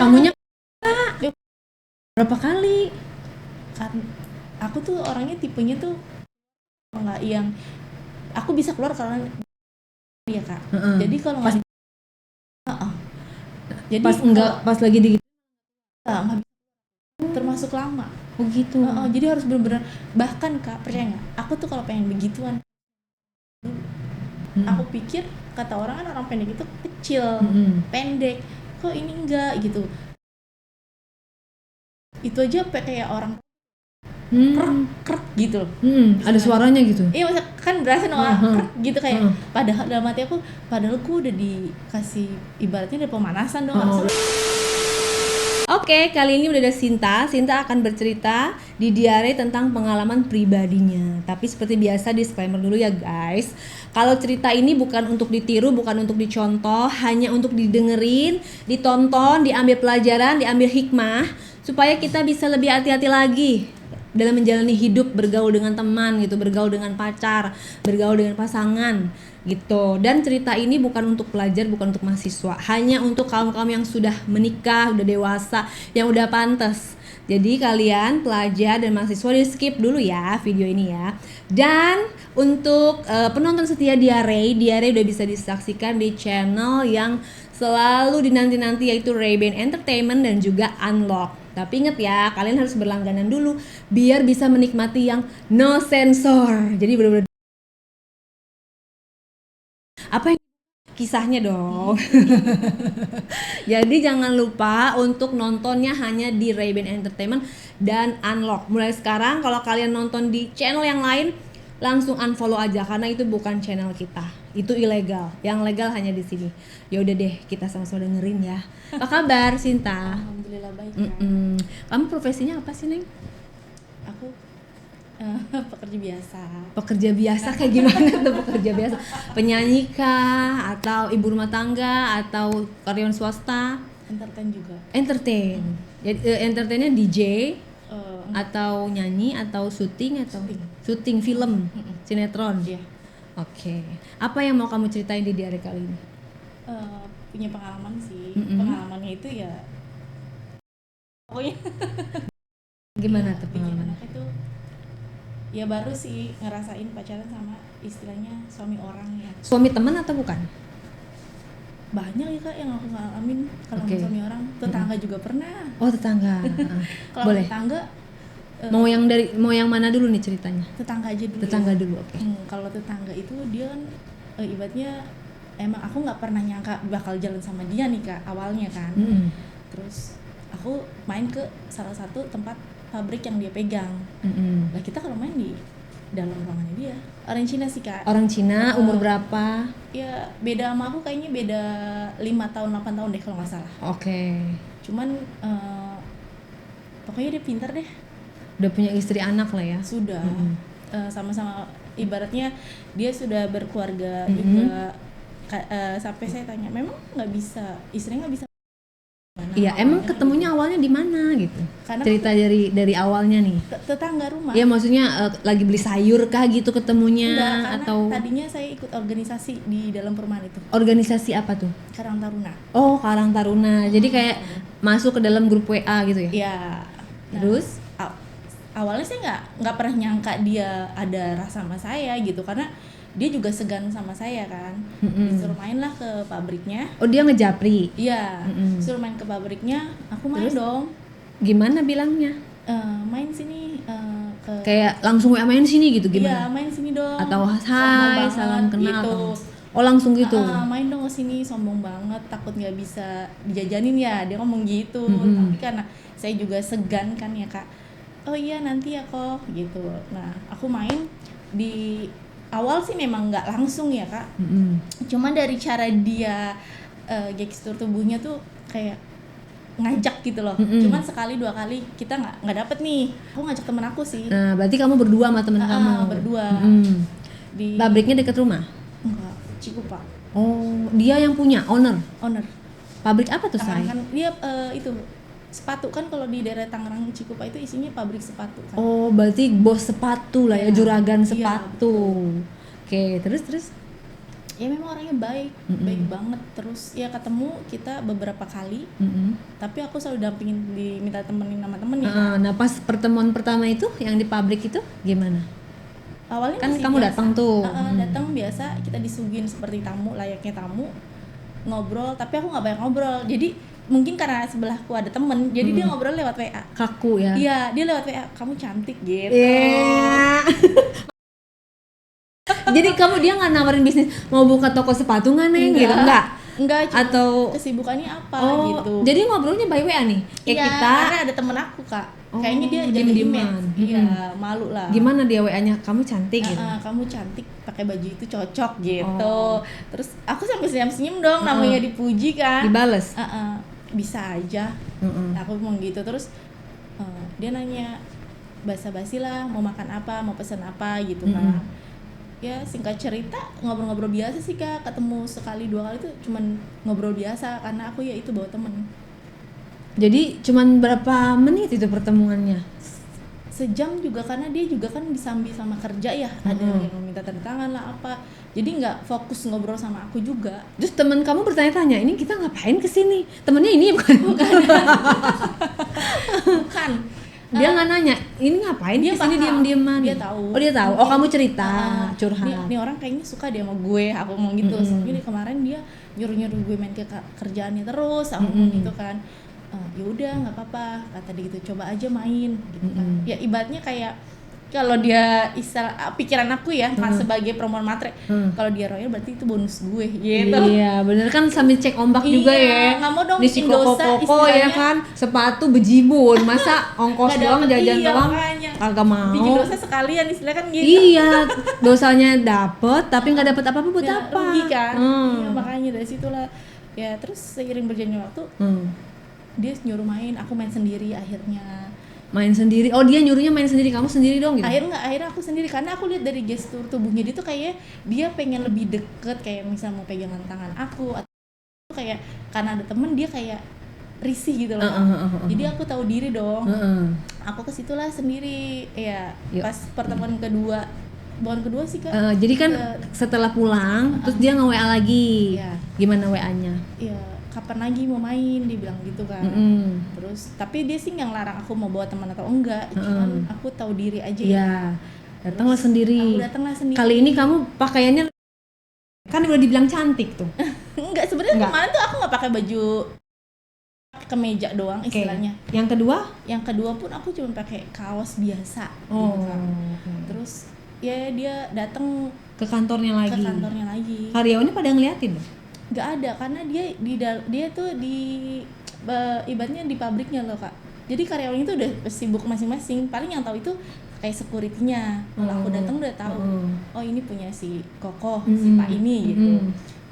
Kamunya berapa kali? Kan aku tuh orangnya tipenya tuh nggak yang aku bisa keluar karena dia kak. Jadi kalau nggak jadi Pas enggak, pas lagi di nggak termasuk lama. oh gitu. Jadi harus benar-benar, bahkan kak percaya nggak, aku tuh kalau pengen begituan aku pikir kata orang kan orang pendek itu kecil, pendek, kok ini enggak gitu. Itu aja kayak orang krek gitu loh. Ada suaranya gitu. Iya, masa kan berasa orang krek gitu kayak padahal dalam hati aku, padahal aku udah dikasih ibaratnya ada pemanasan dong. Oke, kali ini udah ada Sinta. Sinta akan bercerita di diare tentang pengalaman pribadinya. Tapi seperti biasa disclaimer dulu ya guys. Kalau cerita ini bukan untuk ditiru, bukan untuk dicontoh, hanya untuk didengerin, ditonton, diambil pelajaran, diambil hikmah supaya kita bisa lebih hati-hati lagi dalam menjalani hidup, bergaul dengan teman gitu, bergaul dengan pacar, bergaul dengan pasangan gitu. Dan cerita ini bukan untuk pelajar, bukan untuk mahasiswa, hanya untuk kaum-kaum yang sudah menikah, udah dewasa, yang udah pantas. Jadi kalian pelajar dan mahasiswa di skip dulu ya video ini ya. Dan untuk penonton setia Diare udah bisa disaksikan di channel yang selalu dinanti-nanti, yaitu Ray-Ban Entertainment dan juga Unlock. Tapi inget ya, kalian harus berlangganan dulu biar bisa menikmati yang no sensor. Jadi bener-bener apa yang kisahnya dong. Jadi jangan lupa untuk nontonnya hanya di Ray-Ban Entertainment dan Unlock. Mulai sekarang kalau kalian nonton di channel yang lain, langsung unfollow aja karena itu bukan channel kita. Itu ilegal. Yang legal hanya di sini. Ya udah deh, kita sama-sama dengerin ya. Apa kabar, Sinta? Alhamdulillah baik. Kamu profesinya apa sih, Neng? Aku pekerja biasa. Pekerja biasa kayak gimana tuh pekerja biasa? Penyanyi kah? Atau ibu rumah tangga? Atau karyawan swasta? Entertain juga. Entertain. Entertainnya DJ? Atau nyanyi? Atau syuting? Atau syuting film? Sinetron? Iya. Oke. Apa yang mau kamu ceritain di diare kali ini? Punya pengalaman sih. Pengalamannya itu ya pokoknya gimana ya, tuh bikin pengalaman? anak itu ya baru sih ngerasain pacaran sama istilahnya suami orang ya. Suami teman atau bukan? Banyak ya kak yang aku ngalamin kalau Oke. suami orang. Tetangga juga pernah. Oh, tetangga. Kalau Boleh. tetangga Mau yang mana dulu nih ceritanya? tetangga aja dulu. Tetangga ya. dulu, oke. Kalau tetangga itu dia kan ibaratnya emang aku nggak pernah nyangka bakal jalan sama dia nih kak awalnya kan. Terus aku main ke salah satu tempat pabrik yang dia pegang. Nah kita kalau main di dalam ruangannya dia. Orang Cina sih kak. Orang Cina, umur berapa? Ya beda sama aku kayaknya beda 5 tahun 8 tahun deh kalau nggak salah. Oke. Cuman pokoknya dia pintar deh. Udah punya istri anak lah ya? Sudah. Sama-sama ibaratnya dia sudah berkeluarga juga. Sampai saya tanya, memang nggak bisa, istrinya nggak bisa? Iya, emang ketemunya awalnya di mana gitu? Karena Cerita dari awalnya nih. Tetangga rumah. Iya, maksudnya lagi beli sayur kah gitu ketemunya? Enggak, karena atau tadinya saya ikut organisasi di dalam perumahan itu. organisasi apa tuh? Karang Taruna. Oh, Karang Taruna. Jadi kayak masuk ke dalam grup WA gitu ya? Iya. Terus? Awalnya saya nggak pernah nyangka dia ada rasa sama saya gitu, karena dia juga segan sama saya kan. Disuruh main lah ke pabriknya. Oh, dia ngejapri? Iya. Suruh main ke pabriknya, aku main. Terus? Dong. Gimana bilangnya? Main sini ke. Kayak langsung WA main sini gitu gimana? Iya, main sini dong. Atau hai, salam kenal gitu. Oh, langsung gitu? Main dong ke sini, sombong banget, takut nggak bisa dijajanin ya, dia ngomong gitu. Tapi karena saya juga segan kan ya kak. Oh iya nanti ya kok gitu. Nah aku main di awal sih memang nggak langsung ya kak. Cuman dari cara dia gestur tubuhnya tuh kayak ngajak gitu loh. Cuman sekali 2 kali kita nggak dapet nih. Aku ngajak temen aku sih. Nah, berarti kamu berdua sama temen kamu? Berdua. Di pabriknya dekat rumah? Enggak, Cikupa. Oh, dia yang punya, owner? Pabrik apa tuh, Say? Kan dia itu sepatu kan, kalau di daerah Tangerang Cikupa itu isinya pabrik sepatu kan. Oh, berarti bos sepatu lah ya, juragan sepatu. Iya, Oke, terus? ya memang orangnya baik, baik banget. Terus ya ketemu kita beberapa kali, tapi aku selalu dampingin, diminta temenin sama temen ya. Nah pas pertemuan pertama itu yang di pabrik itu gimana? Awalnya Kan masih kamu biasa. datang tuh. Datang biasa, kita disuguhin seperti tamu, layaknya tamu, ngobrol. Tapi aku nggak banyak ngobrol, jadi mungkin karena sebelahku ada temen, jadi dia ngobrol lewat WA. Kaku ya? Iya, dia lewat WA, kamu cantik gitu. Jadi dia nggak nawarin bisnis, mau buka toko sepatu nggak Neng? Gitu Enggak, cuma atau kesibukannya apa gitu. Jadi ngobrolnya by WA nih? Kayak Iya, kita karena ada temen aku Kak, kayaknya dia jaga diem-dieman. image. Iya, malu lah. Gimana dia WA-nya? Kamu cantik gitu? Kamu cantik, pakai baju itu cocok gitu. Terus aku sampai senyum-senyum dong, namanya dipuji kan. Dibales? Bisa aja. Aku ngomong gitu. Terus dia nanya basa-basi lah, mau makan apa, mau pesen apa gitu kan. Ya singkat cerita ngobrol-ngobrol biasa sih Kak, ketemu sekali dua kali tuh cuman ngobrol biasa karena aku ya itu bawa temen. Jadi cuman berapa menit itu pertemuannya? Sejam juga, karena dia juga kan disambi sama kerja ya, ada yang minta tanda tangan lah apa, jadi nggak fokus ngobrol sama aku juga. Terus teman kamu bertanya-tanya, ini kita ngapain kesini? Temennya ini bukan? Bukan. Dia nggak nanya, ini ngapain Dia kesini paham. diam-diaman? Dia tahu. Oh dia tahu. Oh kamu cerita, curhat. Nih orang kayaknya suka dia sama gue, aku ngomong gitu. Soalnya kemarin dia nyuruh gue main ke kerjaannya terus, aku ngomong gitu kan. Ya udah nggak apa-apa, kata dia gitu, coba aja main gitu kan. Ya ibaratnya kayak kalau dia pikiran aku ya, sebagai perempuan matre, kalau dia royal berarti itu bonus gue gitu. Iya bener kan, sambil cek ombak juga ya. Nggak mau dong di bikin dosa koko ya kan, sepatu bejibun, masa ongkos doang, jajan doang kagak mau. Bikin dosa sekalian istilahnya kan gitu. Iya, dosanya dapet tapi nggak dapet apa-apa buat apa? Rugi kan. Iya, makanya dari situlah ya. Terus seiring berjalannya waktu, dia nyuruh main, aku main sendiri akhirnya. Main sendiri? Oh dia nyuruhnya main sendiri, kamu sendiri dong gitu? Akhirnya aku sendiri, karena aku lihat dari gestur tubuhnya dia tuh kayak dia pengen lebih deket, kayak misal mau pegangan tangan aku, atau kayak karena ada temen dia kayak risih gitu loh. Jadi aku tahu diri dong. Aku ke situlah sendiri ya. Pas pertemuan kedua, bukan kedua sih Kak. Jadi kan setelah pulang terus dia nge-WA lagi. Iya. Gimana WA-nya? Iya, kapan lagi mau main, dia bilang gitu kan. Terus tapi dia sih nggak ngelarang aku mau bawa teman atau enggak, cuman aku tahu diri aja ya. Datanglah sendiri. Aku datanglah sendiri. Kali ini kamu pakaiannya kan udah dibilang cantik tuh. Enggak, sebenarnya kemarin tuh aku nggak pakai baju, kemeja doang istilahnya. Yang kedua pun aku cuma pakai kaos biasa. Oh. Gitu kan. Terus ya dia datang ke kantornya lagi. Karyawannya pada ngeliatin loh? Nggak ada, karena dia tuh ibaratnya di pabriknya loh Kak. Jadi karyawannya itu udah sibuk masing-masing. Paling yang tahu itu kayak security-nya. Kalau aku datang udah tahu. Oh ini punya si Kokoh, si Pak ini gitu.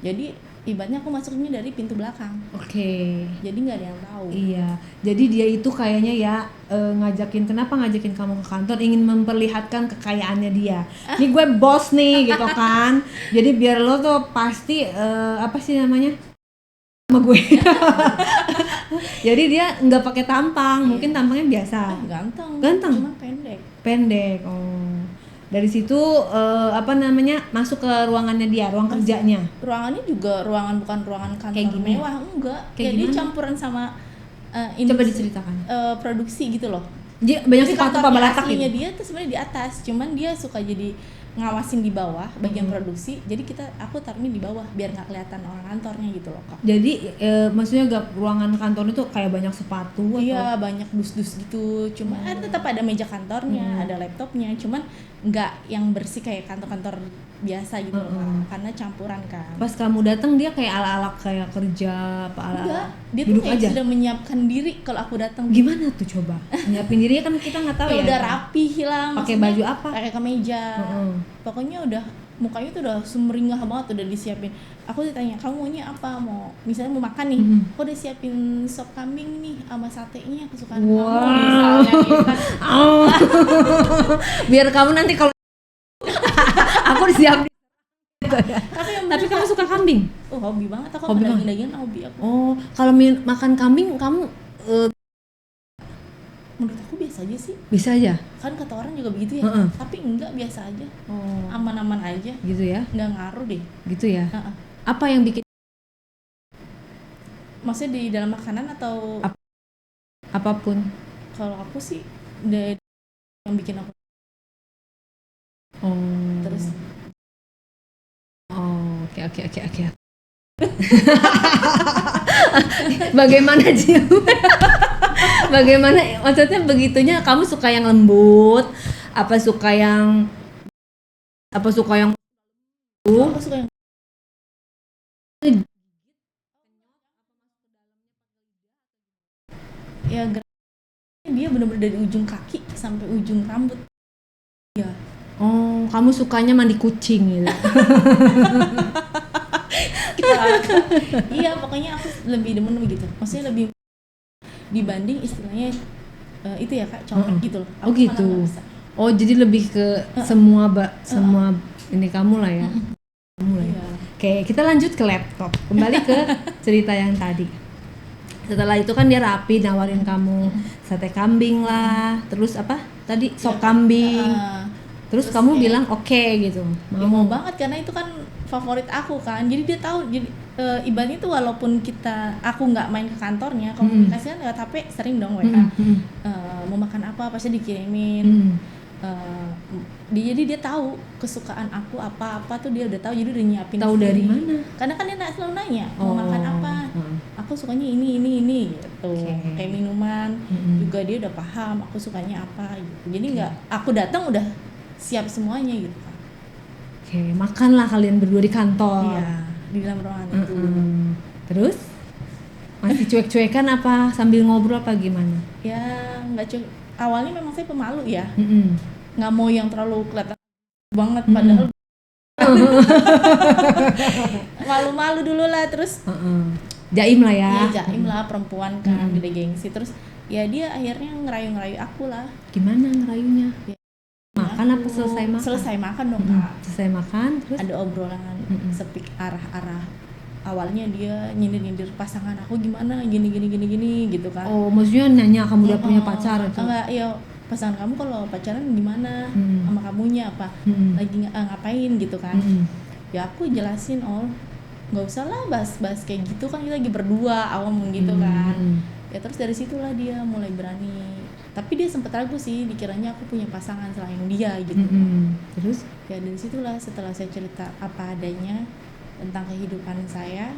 Jadi ibaratnya aku masuknya dari pintu belakang. Oke. Jadi nggak ada yang tahu. Iya. Jadi dia itu kayaknya ya kenapa ngajakin kamu ke kantor, ingin memperlihatkan kekayaannya dia. Nih gue bos nih gitu kan. Jadi biar lo tuh pasti apa sih namanya? Sama gue. Jadi dia nggak pakai tampang, mungkin tampangnya biasa. Ganteng. Cuma pendek. Oh. Dari situ masuk ke ruangannya dia, ruang kerjanya. Ruangannya juga bukan ruangan kantor mewah, enggak. Kayak dia campuran sama coba diceritakan. Produksi gitu loh. Banyak sepatu pabalatak gitu. Aslinya dia tuh sebenarnya di atas, cuman dia suka jadi ngawasin di bawah bagian produksi. Jadi aku taruhnya di bawah biar nggak kelihatan orang kantornya gitu loh Kak. Jadi maksudnya ruangan kantor itu kayak banyak sepatu? Iya, banyak dus-dus gitu. Cuma tetap ada meja kantornya, ada laptopnya. Cuman nggak yang bersih kayak kantor-kantor biasa gitu loh Kak. Karena campuran kan. Pas kamu datang dia kayak ala-ala kayak kerja apa ala? Enggak, dia tuh kayak sudah menyiapkan diri kalau aku datang. Gimana tuh coba? Nyiapin dirinya kan kita nggak tahu ya. Udah rapi lah. Pakai baju apa? Pakai kemeja. Pokoknya udah mukanya tuh udah sumringah banget, udah disiapin. Aku ditanya, kamu maunya apa? Misalnya mau makan nih, aku udah siapin sop kambing nih sama satenya kesukaan kamu misalnya gitu kan. Biar kamu nanti kalau aku disiapin. Tapi kamu suka kambing? Oh, hobi banget aku, daging-dagingan hobi aku. Oh, kalau makan kambing kamu menurut aku biasa aja sih. Bisa aja. Kan kata orang juga begitu ya. Tapi enggak, biasa aja. Aman-aman aja. Gitu ya. Nggak ngaruh deh. Gitu ya. Apa yang bikin? Maksudnya di dalam makanan atau apapun? Kalau aku sih dari yang bikin aku. Terus. Oke. Bagaimana sih? Bagaimana? Maksudnya begitunya, kamu suka yang lembut? Apa suka yang? Aku suka yang ya, dia benar-benar dari ujung kaki sampai ujung rambut. Ya. Oh, kamu sukanya mandi kucing gitu. Iya, pokoknya aku lebih demen begitu. Maksudnya lebih dibanding istilahnya itu ya Kak, congkak gitu loh. Oh gitu. Oh, jadi lebih ke semua ini kamu lah ya. Kamu lah ya. Oke, kita lanjut ke laptop. Kembali ke cerita yang tadi. Setelah itu kan dia rapi nawarin kamu sate kambing lah, terus apa tadi, sop kambing. Terus kamu bilang oke gitu. Mau banget karena itu kan favorit aku kan. Jadi dia tahu, jadi ibaratnya tuh walaupun aku nggak main ke kantornya, komunikasi kan lewat HP sering dong WA. Mau makan apa pasti dikirimin. Jadi dia tahu kesukaan aku apa tuh, dia udah tahu, jadi udah nyiapin. Tahu dari mana? Karena kan dia selalu nanya mau makan apa. Aku sukanya ini gitu. Kayak minuman juga dia udah paham aku sukanya apa gitu. Jadi nggak aku datang udah siap semuanya gitu kan. Oke, makanlah kalian berdua di kantor. Iya, di dalam ruangan itu. Terus masih cuek-cuekan apa sambil ngobrol apa gimana? Ya nggak cuek. Awalnya memang saya pemalu ya. Nggak mau yang terlalu kelihatan banget, padahal malu-malu dulu lah. Terus jaim lah ya. Iya, jaim lah, perempuan kan, gede gengsi. Terus ya dia akhirnya ngerayu-ngerayu aku lah. Gimana ngerayunya? Ya. Makan apa selesai makan? Selesai makan dong Kak. Selesai makan terus ada obrolan sepik arah-arah. Awalnya dia nyindir-nyindir pasangan aku gimana gini gitu kan. Oh, maksudnya nanya kamu udah punya pacar itu? Enggak, ya pasangan kamu kalau pacaran gimana, sama kamunya apa, lagi ngapain gitu kan. Ya aku jelasin, nggak usah lah bahas kayak gitu kan, kita lagi berdua awam gitu kan. Ya terus dari situlah dia mulai berani. Tapi dia sempat ragu sih, dikiranya aku punya pasangan selain dia gitu. Terus? Ya dari situlah, setelah saya cerita apa adanya tentang kehidupan saya,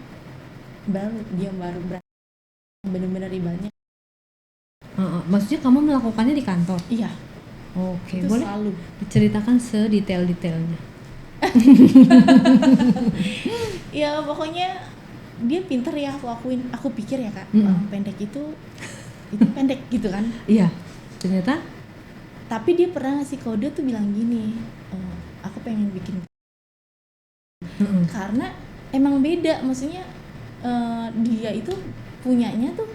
baru dia berani benar-benar ibaratnya. Maksudnya kamu melakukannya di kantor? Iya. Oke, itu boleh selalu diceritakan sedetail-detailnya. Ya pokoknya dia pinter ya, aku pikir ya Kak, orang pendek itu pendek gitu kan. Iya, ternyata. Tapi dia pernah ngasih kode tuh bilang gini, aku pengen bikin karena emang beda, maksudnya dia itu punyanya tuh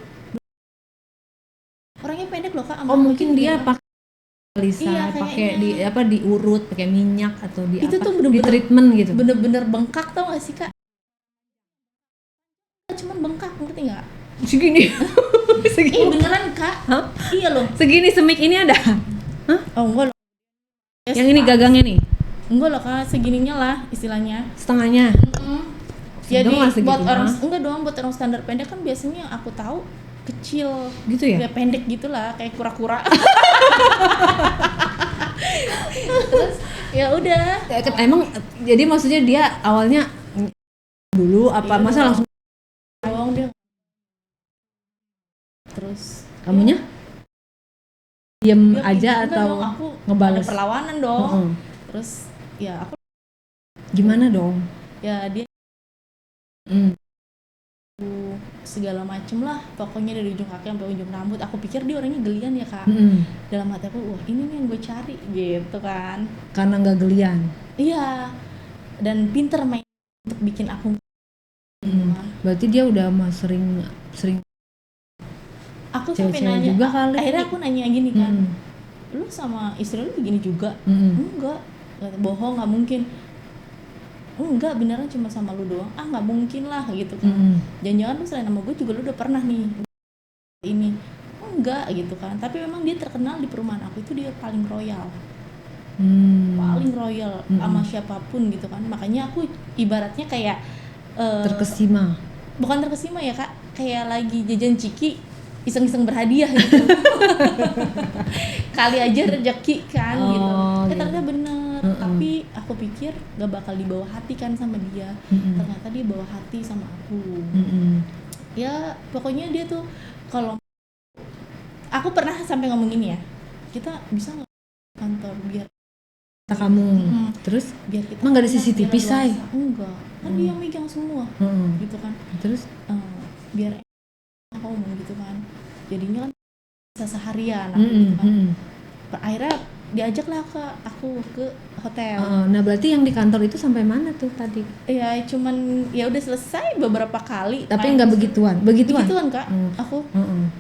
orangnya pendek loh Kak. Mungkin dia pakai lisa, pakai diurut, pakai minyak atau itu apa? Tuh bener-bener, di treatment gitu. Bener-bener bengkak, tau gak sih Kak? Cuman bengkak, ngerti nggak? Segini. Beneran Kak? Hah? Iya loh. Segini semik ini ada? Hah? Oh enggak loh. Yang ini gagangnya nih? Enggak loh Kak, segininya lah istilahnya. Setengahnya? Jadi buat orang, enggak dong, buat orang standar pendek kan biasanya aku tahu kecil gitu ya? Ya pendek gitulah, kayak kura-kura. Terus ya udah. Emang jadi maksudnya dia awalnya dulu apa masa langsung bohong dia. Terus kamunya diem ya, aja atau dong, aku ngebales? Ada perlawanan dong. Terus ya aku gimana dong? Ya dia segala macem lah, pokoknya dari ujung kaki sampai ujung rambut. Aku pikir dia orangnya gelian ya Kak. Dalam hati aku, wah ini nih yang gue cari gitu kan. Karena nggak gelian. Iya. Dan pinter main untuk bikin aku. Berarti dia udah sering. Aku sampai nanya juga kali. Akhirnya aku nanya gini kan, lu sama istri lu begini juga? Enggak, bohong, nggak mungkin. Enggak, beneran cuma sama lu doang. Nggak mungkin lah gitu kan. Jangan-jangan lu selain sama gue juga lu udah pernah nih ini. enggak gitu kan, tapi memang dia terkenal di perumahan aku itu dia paling royal, paling royal sama siapapun gitu kan. Makanya aku ibaratnya kayak Terkesima. bukan terkesima ya kak, kayak lagi jajan ciki iseng-iseng berhadiah gitu. Kali aja rezeki kan gitu. Ternyata bener. Tapi aku pikir gak bakal dibawa hati kan sama dia. Ternyata dia bawa hati sama aku. Ya pokoknya dia tuh, kalau aku pernah sampai ngomong gini ya, kita bisa nggak kantor biar Kamu terus biar kita emang nggak ada enak, CCTV biar say? leluasa. Enggak, kan dia yang megang semua gitu kan. Terus Biar aku ngomong gitu kan, jadinya kan bisa seharian aku gitu kan. Akhirnya diajaklah aku ke hotel. Nah berarti yang di kantor itu sampai mana tuh tadi? Ya cuman ya udah selesai beberapa kali. Tapi nggak begituan kak. Aku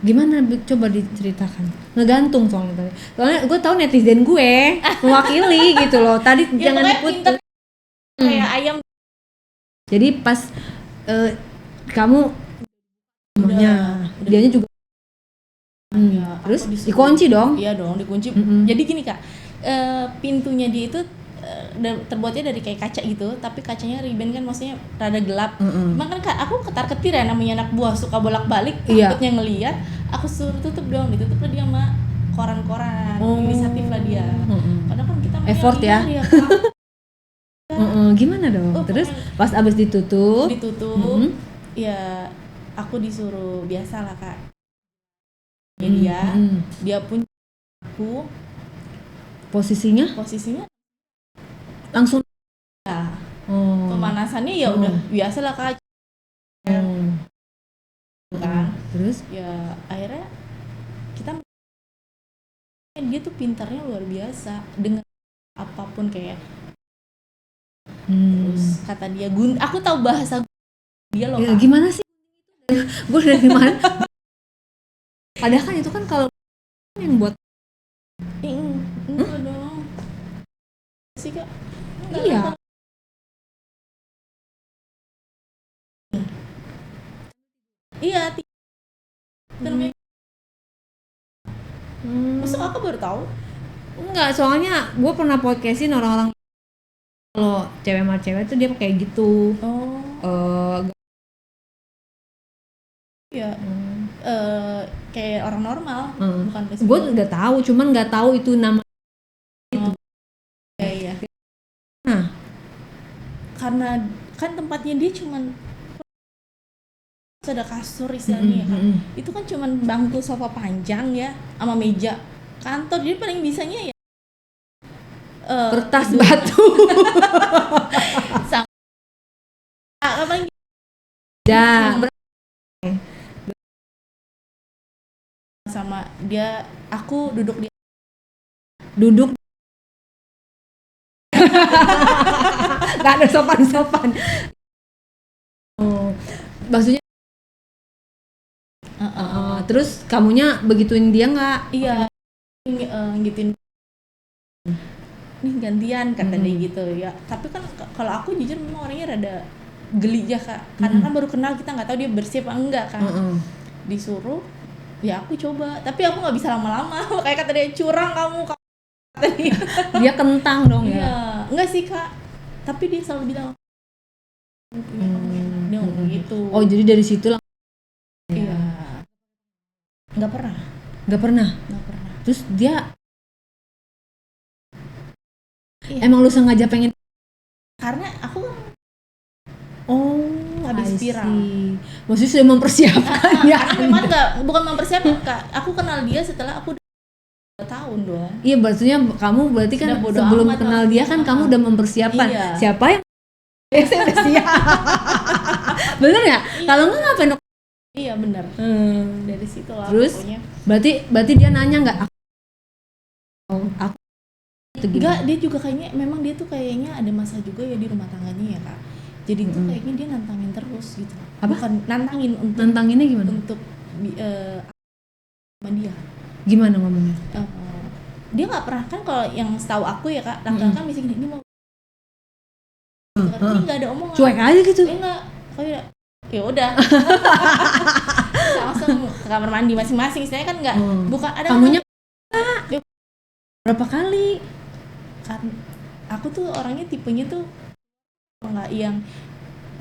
gimana, coba diceritakan. Ngegantung soalnya gue tahu netizen gue mewakili gitu loh tadi. ya, Jangan diputus kayak ayam. Jadi pas kamu rumahnya dianya juga terus dikunci dong. Iya dong, dikunci. Jadi gini kak, pintunya dia itu terbuatnya dari kayak kaca gitu, tapi kacanya ribbon kan, maksudnya rada gelap. Cuman kan aku ketar-ketir ya, namanya anak buah suka bolak-balik, takutnya ngeliat. Aku suruh tutup dong, ditutup lah dia sama koran-koran. Inisiatif lah dia. Karena kan kita effort ya. Gimana dong? Terus pas abis ditutup ya aku disuruh biasa lah kak. Dia pun aku posisinya langsung ya. Pemanasannya ya udah biasa lah kak. Terus ya akhirnya dia tuh pintarnya luar biasa dengan apapun kayak. Terus kata dia aku tahu bahasa dia loh kak. Gimana sih? Gue dari mana? Padahal kan itu kan kalau yang buat enggak dong sih kak. Iya. Iya. Masa aku baru tahu? Enggak, soalnya gue pernah podcastin orang-orang kalau cewek sama cewek tuh dia kayak gitu. Ya. Kayak orang normal, bukan gue udah tahu, cuman nggak tahu itu nama itu. Iya. Nah, karena kan tempatnya dia cuman ada kasur istilahnya kan. Itu kan cuman bangku sofa panjang ya, sama meja kantor. Jadi paling bisanya ya kertas batu. Apa sama dia, aku duduk nggak ada sopan maksudnya terus kamunya begituin dia nggak? Iya, gituin nih gantian kata dia gitu ya. Tapi kan kalau aku jujur memang orangnya rada geli ya kak, karena kan baru kenal, kita nggak tahu dia bersih apa enggak kan. Disuruh ya aku coba, tapi aku nggak bisa lama-lama. Kayak kata dia, curang kamu kata dia. Dia kentang dong ya? Iya, enggak sih kak, tapi dia selalu bilang dia ngomong gitu. Oh jadi dari situ lah. Iya. Nggak pernah. Terus dia emang lu sengaja pengen? Karena aku habis viral. Maksudnya sudah mempersiapkan ya? Memang bukan mempersiapkan kak. Aku kenal dia setelah aku 2 tahun dong. Iya, maksudnya kamu berarti kan sebelum kenal dia kan kamu udah mempersiapkan. Iya. Siapa yang saya udah siap. Bener ya? Kalau nggak ngapain? Iya bener. Dari situ lah. Terus pokoknya. berarti dia nanya nggak? Aku enggak, dia juga kayaknya memang dia tuh kayaknya ada masalah juga ya di rumah tangganya ya kak. Jadi tuh kayaknya dia nantangin terus gitu. Apa? Bukan nantangin, nantanginnya gimana? Untuk sama dia. Gimana ngomongnya? Dia nggak pernah kan, kalau yang setahu aku ya kak, laki-laki kan misalnya ini mau ini nggak ada omongan. Cuek aja gitu? Enggak, kayak ya udah. Langsung ke kamar mandi masing-masing. Saya kan nggak bukan ada Kamunya Yuk. berapa kali? kan aku tuh orangnya tipenya tuh nggak yang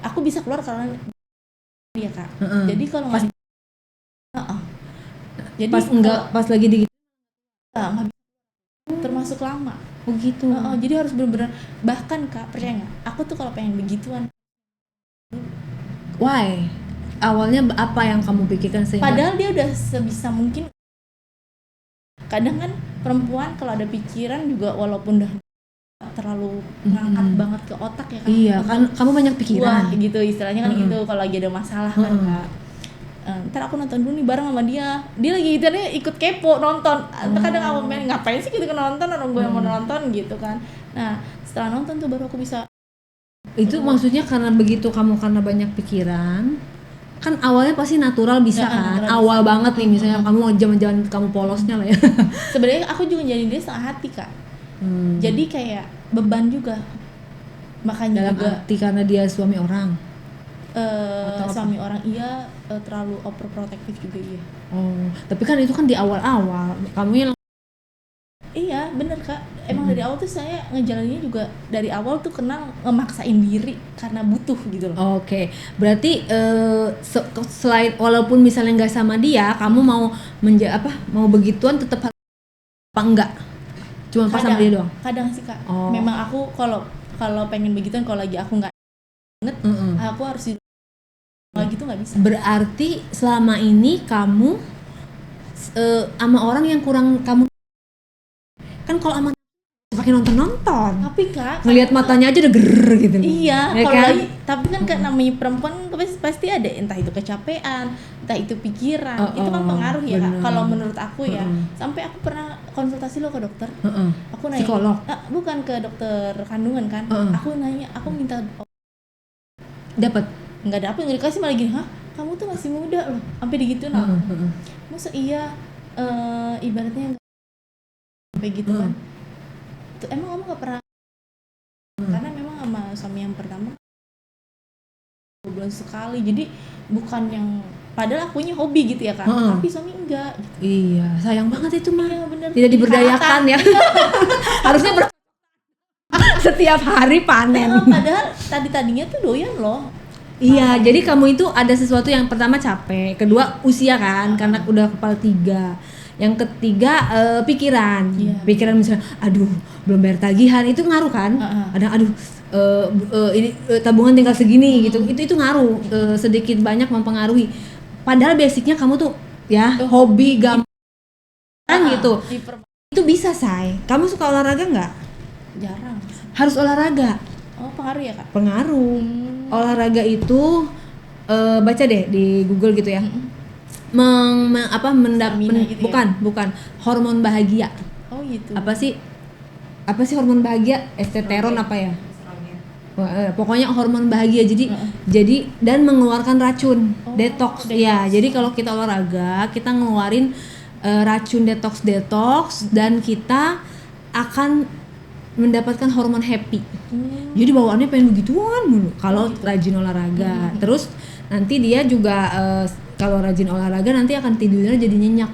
aku bisa keluar karena dia Kak. Jadi kalau nggak jadi Pas enggak pas lagi di nggak termasuk lama. oh gitu. Jadi harus benar-benar, bahkan Kak percaya nggak, aku tuh kalau pengen begituan. Why? Awalnya apa yang kamu pikirkan sehingga Padahal dia udah sebisa mungkin. Kadang kan perempuan kalau ada pikiran juga walaupun udah terlalu ngangkat banget ke otak ya kan. iya kan kamu banyak pikiran. Wah gitu istilahnya kan gitu kalau lagi ada masalah kan Kak. Ntar aku nonton dulu nih bareng sama dia lagi gitu nih ikut kepo nonton. Kadang aku main ngapain sih gitu kan nonton, orang gue yang mau nonton gitu kan. Nah setelah nonton tuh baru aku bisa. Itu maksudnya karena begitu kamu karena banyak pikiran kan awalnya pasti natural bisa kan natural awal bisa. banget nih misalnya kamu zaman kamu polosnya lah ya. Sebenarnya aku juga jadi dia setengah hati Kak. Jadi kayak beban juga, makanya dalam juga arti karena dia suami orang. suami orang iya, terlalu overprotective juga iya. Oh tapi kan itu kan di awal-awal kamu yang Iya bener Kak, emang dari awal tuh saya ngejalaninnya juga dari awal tuh kenal ngemaksain diri karena butuh gitu loh. Oke, berarti selain walaupun misalnya nggak sama dia, kamu mau mau begituan tetap apa enggak? Cuma pas sama dia doang. Kadang sih Kak, Oh. memang aku kalau pengen begituan, kalau lagi aku nggak inget, aku harus kalau gitu nggak bisa. Berarti selama ini kamu sama orang yang kurang kamu kan kalau sama pakai nonton Tapi Kak, ngelihat matanya aja udah ger gitu. iya, ya kalau kan? lagi, tapi kan namanya perempuan pasti ada entah itu kecapean, entah itu pikiran, itu kan pengaruh ya Kak. Kalau menurut aku ya, sampai aku pernah konsultasi lo ke dokter, aku nanya, Psikolog? bukan ke dokter kandungan kan, aku nanya, aku minta Dapat. nggak dapet, nggak dikasih, malah gini, kamu tuh masih muda loh, sampai digituin aku, masa iya, ibaratnya sampai gitu kan. Tuh, emang kamu nggak pernah karena memang sama suami yang pertama 2 bulan sekali, jadi bukan yang padahal akunya hobi gitu ya kan, tapi suami enggak gitu. Iya, sayang banget itu mah. Iya bener, Tidak diberdayakan ya. Harusnya setiap hari panen. padahal tadinya tuh doyan loh. Iya, jadi kamu itu ada sesuatu yang pertama capek, kedua usia kan, karena udah kepala 3. Yang ketiga pikiran. Pikiran misalnya, aduh belum bayar tagihan, itu ngaruh kan? Aduh ini tabungan tinggal segini gitu. Itu ngaruh, sedikit banyak mempengaruhi. Padahal basicnya kamu tuh ya hobi gampang gitu. Itu bisa say. Kamu suka olahraga nggak? Jarang. Harus olahraga. Oh pengaruh ya Kak? Pengaruh. Olahraga itu baca deh di Google gitu ya. Gitu bukan hormon bahagia. Oh gitu. Apa sih hormon bahagia? Testosteron apa ya? Pokoknya hormon bahagia. Jadi dan mengeluarkan racun, detox. Ya, jadi kalau kita olahraga, kita ngeluarin racun detox dan kita akan mendapatkan hormon happy. Jadi bawaannya pengen begituan mulu kalau rajin olahraga. Terus nanti dia juga kalau rajin olahraga nanti akan tidurnya jadi nyenyak.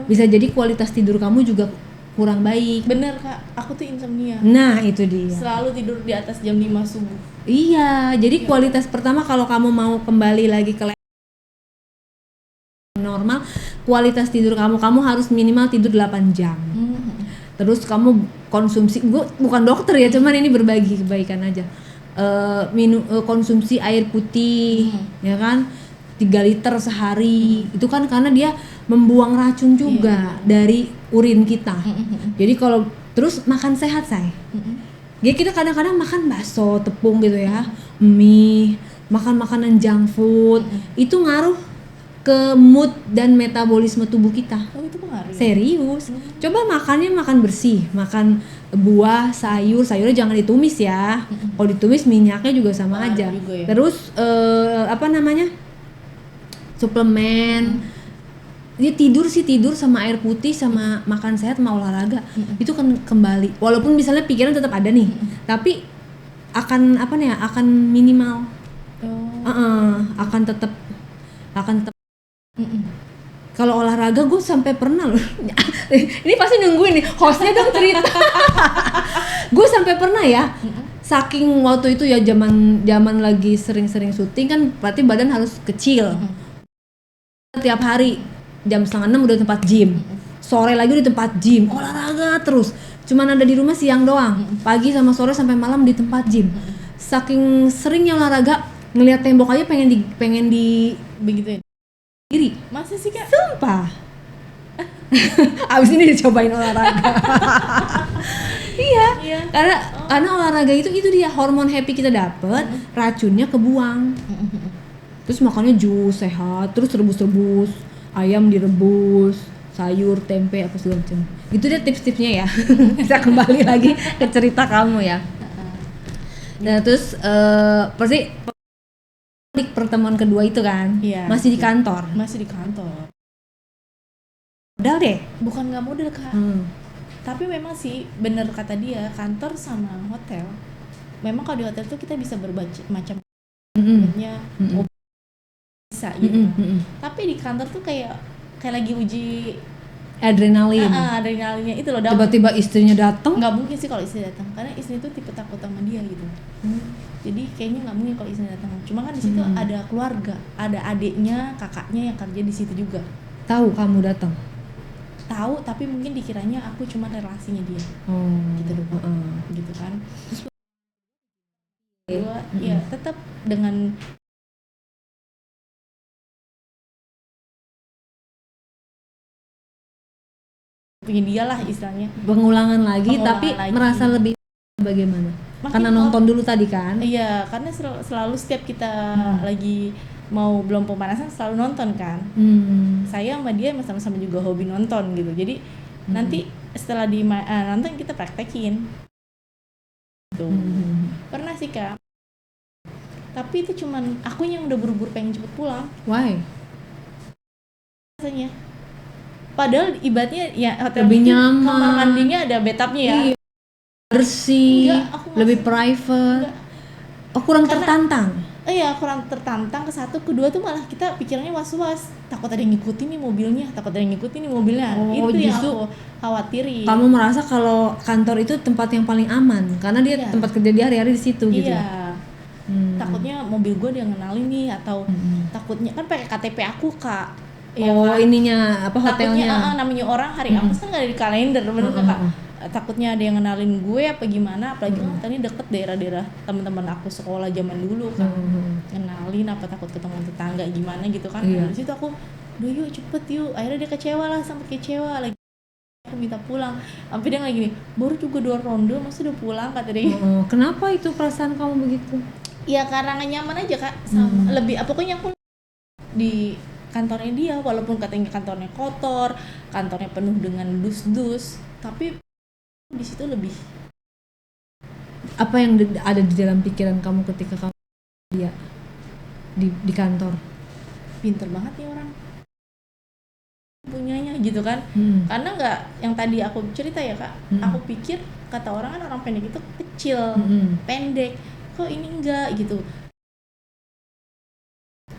Bisa jadi kualitas tidur kamu juga kurang baik. Bener Kak, aku tuh insomnia. Nah itu dia. Selalu tidur di atas jam 5 subuh. Iya, jadi kualitas pertama kalau kamu mau kembali lagi ke normal, kualitas tidur kamu harus minimal tidur 8 jam. Terus kamu konsumsi, gue bukan dokter ya, cuman ini berbagi kebaikan aja. Konsumsi air putih, ya kan, 3 liter sehari. Itu kan karena dia membuang racun juga dari urin kita. Jadi kalau terus makan sehat say. Jadi kita kadang-kadang makan bakso, tepung gitu ya, mie, makan makanan junk food, itu ngaruh ke mood dan metabolisme tubuh kita. Oh itu pengaruh. Serius. Coba makan bersih, makan buah, sayurnya jangan ditumis ya. Kalau ditumis minyaknya juga sama aja. Juga ya. Terus suplemen. Dia tidur sama air putih sama makan sehat sama olahraga. Itu kan kembali. Walaupun misalnya pikiran tetap ada nih, tapi akan akan minimal. Akan tetap Kalau olahraga gue sampai pernah loh. Ini pasti nungguin nih hostnya dong cerita. Gue sampai pernah ya. Saking waktu itu ya zaman lagi sering-sering syuting kan, berarti badan harus kecil. Tiap hari jam 5:30 udah tempat gym. Sore lagi di tempat gym, olahraga terus. Cuman ada di rumah siang doang. Pagi sama sore sampai malam di tempat gym. Saking seringnya olahraga, ngelihat tembok aja pengen di Begituin. diri. Masa sih Kak? Sumpah. Abis ini dicobain olahraga. Iya. Karena olahraga itu dia hormon happy kita dapet, racunnya kebuang. Terus makannya jus sehat, terus rebus-rebus, ayam direbus, sayur, tempe apa segala macam. Itu dia tips-tipsnya ya. Bisa kembali lagi ke cerita kamu ya. Nah terus pasti di pertemuan kedua itu kan, Iya. masih di kantor. Masih di kantor. Modal deh. Bukan nggak modal Kak. Tapi memang sih bener kata dia, kantor sama hotel. Memang kalau di hotel tuh kita bisa macam bisa gitu. Tapi di kantor tuh kayak lagi uji Adrenalin. adrenalinnya itu loh. Tiba-tiba istrinya datang. Nggak mungkin sih kalau istri datang, karena istri itu tipe takut sama dia gitu. Jadi kayaknya nggak mungkin kalau istri datang. Cuma kan di situ ada keluarga, ada adiknya, kakaknya yang kerja di situ juga. Tahu kamu datang. Tahu, tapi mungkin dikiranya aku cuma relasinya dia. Gitu loh. Gitu kan. Kedua, ya tetap dengan punya dia lah istilahnya. Pengulangan lagi tapi lagi. merasa lebih bagaimana? Karena nonton dulu tadi kan? Iya, karena selalu setiap kita lagi mau belum pemanasan selalu nonton kan. Saya sama dia sama-sama juga hobi nonton gitu. Jadi nanti setelah nonton kita praktekin. Tuh. Pernah sih Kak. Tapi itu cuman aku yang udah buru-buru pengen cepet pulang. Why? Rasanya. Padahal ibaratnya ya hotel lebih itu nyaman. kamar mandinya ada bathtubnya ya. Iya. Bersih, lebih masuk. private. Kurang tertantang. Iya, kurang tertantang. Ke satu, kedua tuh malah kita pikirannya was-was. Takut ada yang ngikutin nih mobilnya, itu yang aku khawatirin. Kamu merasa kalau kantor itu tempat yang paling aman karena dia tempat kerja dia hari-hari di situ gitu. Iya. Takutnya mobil gue dia ngenalin nih, atau takutnya kan pakai KTP aku Kak. Ya, kan? Ininya apa hotelnya? Takutnya namanya orang hari aku kan nggak ada di kalender, bener nggak Kak? Takutnya ada yang kenalin gue apa gimana, apalagi kan tadi deket daerah-daerah teman-teman aku sekolah zaman dulu kan. Kenalin apa takut ketemu tetangga gimana gitu kan. Dari situ aku, yuk cepet yuk. Akhirnya dia kecewa lah, sampai kecewa lagi. Aku minta pulang. Sampai dia lagi nih, baru juga 2 ronde masa udah pulang kata dia. Kenapa itu perasaan kamu begitu? Ya karena gak nyaman aja Kak. Sama lebih pokoknya aku di kantornya dia, walaupun katanya kantornya kotor, kantornya penuh dengan dus-dus, tapi di situ lebih. Apa yang ada di dalam pikiran kamu ketika kamu dia di kantor? Pinter banget nih orang punyanya gitu kan. Karena nggak yang tadi aku cerita ya Kak, aku pikir kata orang kan orang pendek itu kecil, pendek, kok ini enggak gitu.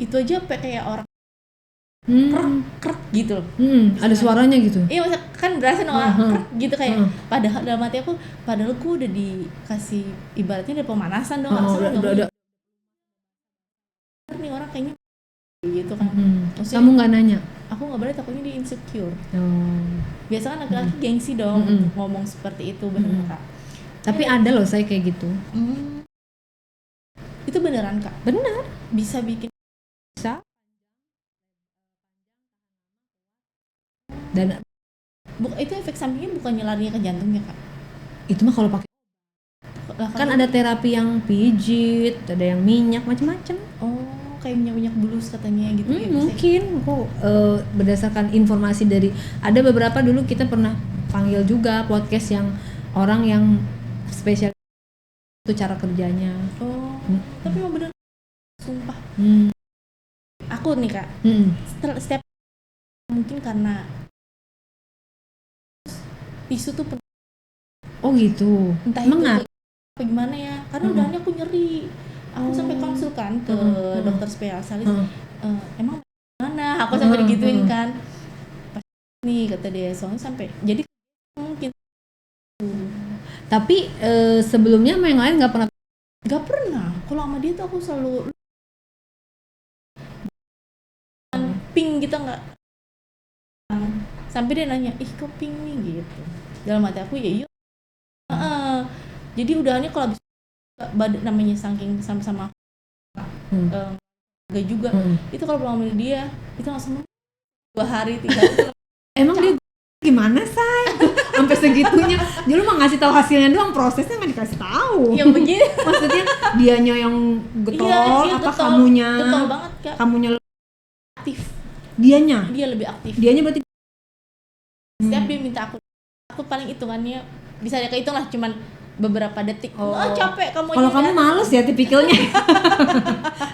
Itu aja kayak orang krek gitu. Ada suaranya gitu. Iya, masa kan berasa orang krek gitu kayak. Padahal dalam hati aku, padahal gue udah dikasih ibaratnya ada pemanasan dong. Udah. Nih orang kayaknya gitu kan. Kamu nggak nanya? Aku nggak boleh, takutnya dia insecure. Biasa kan laki-laki gengsi dong untuk ngomong seperti itu, bener Kak. Tapi ada loh saya kayak gitu. Itu beneran Kak? Bener. Bisa bikin. Bisa. Dan itu efek sampingnya bukannya larinya ke jantungnya Kak? Itu mah kalau pakai kan ada terapi yang pijit, ada yang minyak macam-macam. Kayak minyak bulus katanya gitu ya. Mungkin kok berdasarkan informasi dari ada beberapa dulu kita pernah panggil juga podcast yang orang yang spesial itu cara kerjanya. Tapi mau bener sumpah. Aku nih Kak, setiap mungkin karena tisu tuh gitu. Entah itu apa gimana ya, karena udahannya aku nyeri. Aku sampai konsul kan ke dokter spesialis. Emang mana? Aku sampai digituin kan. nih kata dia, soalnya sampai jadi mungkin Tapi sebelumnya sama yang lain nggak pernah. nggak pernah. Kalau sama dia tuh aku selalu ping gitu, nggak sampai dia nanya ih kok ping nih gitu. Dalam hati aku ya iya. Jadi udahannya kalau habis badan namanya saking sama-sama enggak juga. Itu kalau pulang sama dia itu langsung 2 hari 3 hari. Emang dia gimana say? Sampai segitunya. Jadi lu mah ngasih tahu hasilnya doang, prosesnya nggak dikasih tahu. Yang begini. Maksudnya dianya yang getol, Iya, apa getol. kamunya? Getol banget Kak. Kamunya Aktif. dianya? Dia lebih aktif. Dianya berarti Setiap dia minta aku paling hitungannya bisa dia kehitung lah cuman beberapa detik. Oh, capek kamu. Kalau kamu males ya tipikalnya.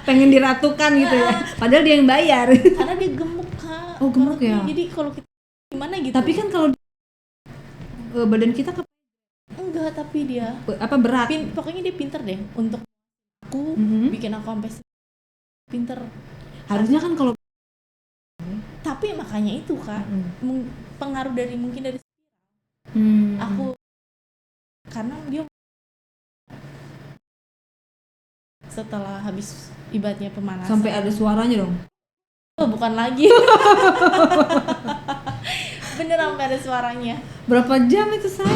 Pengen diratukan gitu ya. Padahal dia yang bayar. Karena dia gemuk Kak. Oh, gemuk ya. Jadi kalau kita gimana gitu. Tapi kan kalau badan kita enggak, tapi dia apa berat. Pokoknya dia pinter deh untuk aku bikin aku sampai pinter. Harusnya kan kalau tapi makanya itu Kak pengaruh dari mungkin dari aku karena dia setelah habis ibaratnya pemanasan sampai ada suaranya dong. Oh, bukan lagi. Bener sampai ada suaranya. Berapa jam itu say?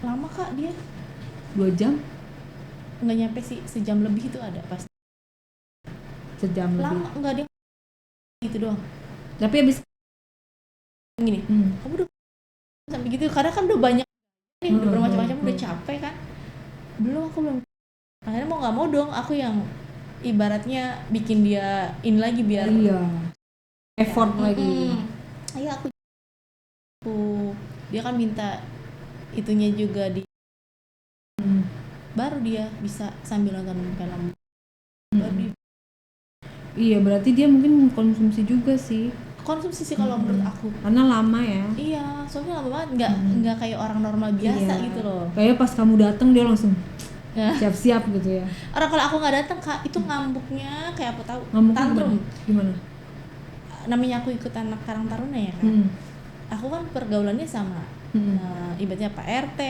Lama Kak dia. 2 jam? Nggak nyampe sih, sejam lebih itu ada pasti. Sejam lama lebih. Enggak dia gitu doang. Tapi habis gini, kamu udah sampai gitu karena kan udah banyak nih, udah bermacam-macam, udah capek kan. Aku belum. Akhirnya mau nggak mau dong aku yang ibaratnya bikin dia in lagi biar effort lagi. Iya aku dia kan minta itunya juga di baru dia bisa sambil nonton film. Iya berarti dia mungkin konsumsi juga sih. Konsumsi sih kalau menurut aku. Karena lama ya. Iya, soalnya lama banget, nggak kayak orang normal biasa gitu loh. Kayak pas kamu datang dia langsung siap-siap gitu ya. Orang kalau aku nggak datang Kak, itu ngambuknya kayak apa tahu? Tantrum. Gimana? Namanya aku ikut anak Karang Taruna ya Kak. Aku kan pergaulannya sama ibaratnya Pak RT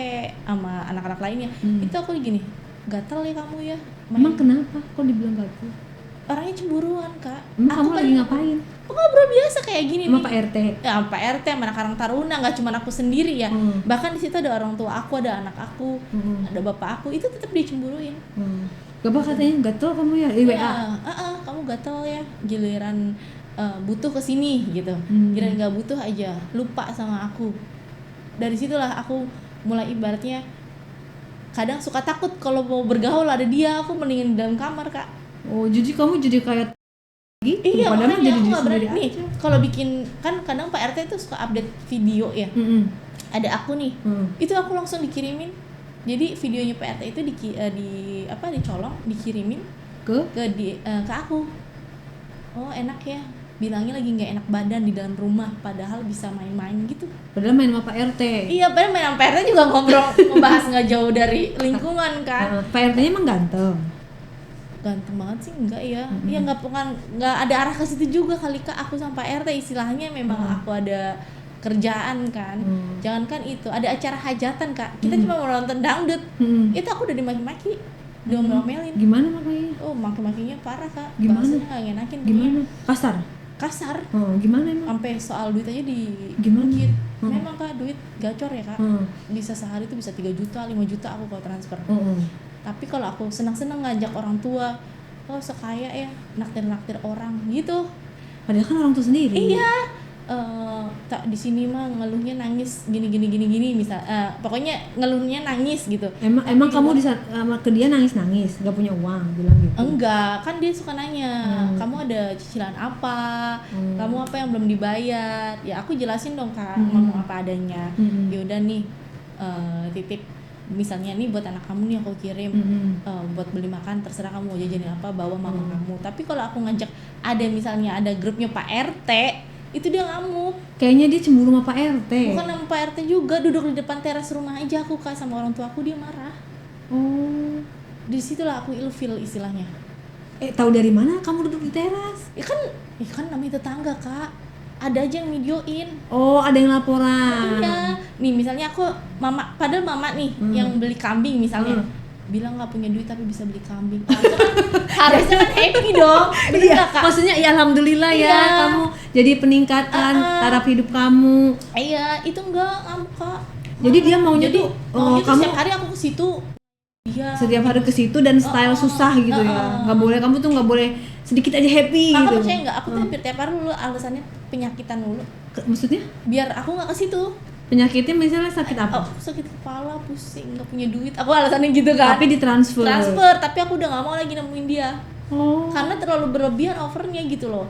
sama anak-anak lainnya. Itu aku gini, gatel ya kamu ya. Emang kenapa? Kok dibilang gatel? Orangnya cemburuan Kak. Kamu lagi ngapain? Ngobrol biasa kayak gini sama nih. Pak RT. Ya, Pak RT sama anak Karang Taruna, nggak cuma aku sendiri ya. Bahkan di situ ada orang tua aku, ada anak aku, ada bapak aku, itu tetap dicemburuin. Bapak katanya gatel kamu ya? WA. Kamu gatel ya. Giliran butuh kesini gitu. Giliran nggak butuh aja lupa sama aku. Dari situlah aku mulai ibaratnya kadang suka takut kalau mau bergaul ada dia, aku mendingin di dalam kamar Kak. Oh, jadi kamu jadi kayak gitu? Iya, padahal makanya jadi aku nggak berani. aja. Nih, kalau bikin kan kadang Pak RT itu suka update video ya. Ada aku nih, itu aku langsung dikirimin. Jadi videonya Pak RT itu dicolong, dikirimin ke aku. Oh enak ya, bilangnya lagi nggak enak badan di dalam rumah, padahal bisa main-main gitu. Padahal main sama Pak RT. Iya, padahal main sama Pak RT juga ngobrol, ngebahas nggak jauh dari lingkungan kan. Pak RT-nya emang ganteng. Ganteng banget sih enggak ya. Iya nggak ada arah ke situ juga kali Kak. Aku sama Pak RT istilahnya memang aku ada kerjaan kan. Jangankan itu, ada acara hajatan Kak. Kita cuma mau nonton dangdut. Itu aku udah dimaki-maki. Diomelin. Gimana makanya? Oh, maki-makinya parah Kak. Gimana? Bahasanya enggak ngenakin. Gimana? Kasar. Gimana emang? Sampai soal duit aja gimana? Memang Kak, duit gacor ya Kak. Bisa sehari itu bisa 3 juta, 5 juta aku kalau transfer. Tapi kalau aku senang-senang ngajak orang tua, oh sekaya ya, naktir-naktir orang gitu. Padahal kan orang tua sendiri. Iya. Tak di sini mah ngeluhnya nangis gini misal. Pokoknya ngeluhnya nangis gitu. Emang kamu ke dia nangis, nggak punya uang bilang gitu? Enggak, kan dia suka nanya, kamu ada cicilan apa, kamu apa yang belum dibayar. Ya aku jelasin dong Kak, ngomong apa adanya. Yaudah nih, titip. Misalnya nih buat anak kamu nih aku kirim buat beli makan, terserah kamu mau jajanin apa, bawa mama kamu. Tapi kalau aku ngajak ada grupnya Pak RT, itu dia ngamuk. Kayaknya dia cemburu sama Pak RT. Bukan sama Pak RT juga, duduk di depan teras rumah aja aku Kak sama orang tua aku, dia marah. Oh, di situlah aku ilfil istilahnya. Tahu dari mana kamu duduk di teras? Ya kan namanya tetangga Kak. ada aja yang videoin. Oh, ada yang laporan. Iya, nih misalnya aku padahal mama nih yang beli kambing misalnya, bilang nggak punya duit tapi bisa beli kambing. Harusnya kan happy dong, bener Iya, nggak, Kak? maksudnya ya alhamdulillah ya Iya. kamu jadi peningkatan taraf hidup kamu. Iya, itu ngamuk Kak. Jadi dia maunya Jadi tuh maunya tuh kamu setiap hari aku ke situ. Iya. setiap hari ke situ dan style susah gitu ya. Nggak boleh, kamu tuh nggak boleh sedikit aja happy Kakak gitu. percaya nggak? Aku tuh hampir tiap hari dulu alasannya penyakitan dulu. Maksudnya Biar aku nggak ke situ. penyakitnya misalnya sakit apa? Oh, sakit kepala, pusing, nggak punya duit. Aku alasannya gitu kan. Tapi ditransfer. Tapi aku udah nggak mau lagi nemuin dia. Oh. Karena terlalu berlebihan overnya gitu loh.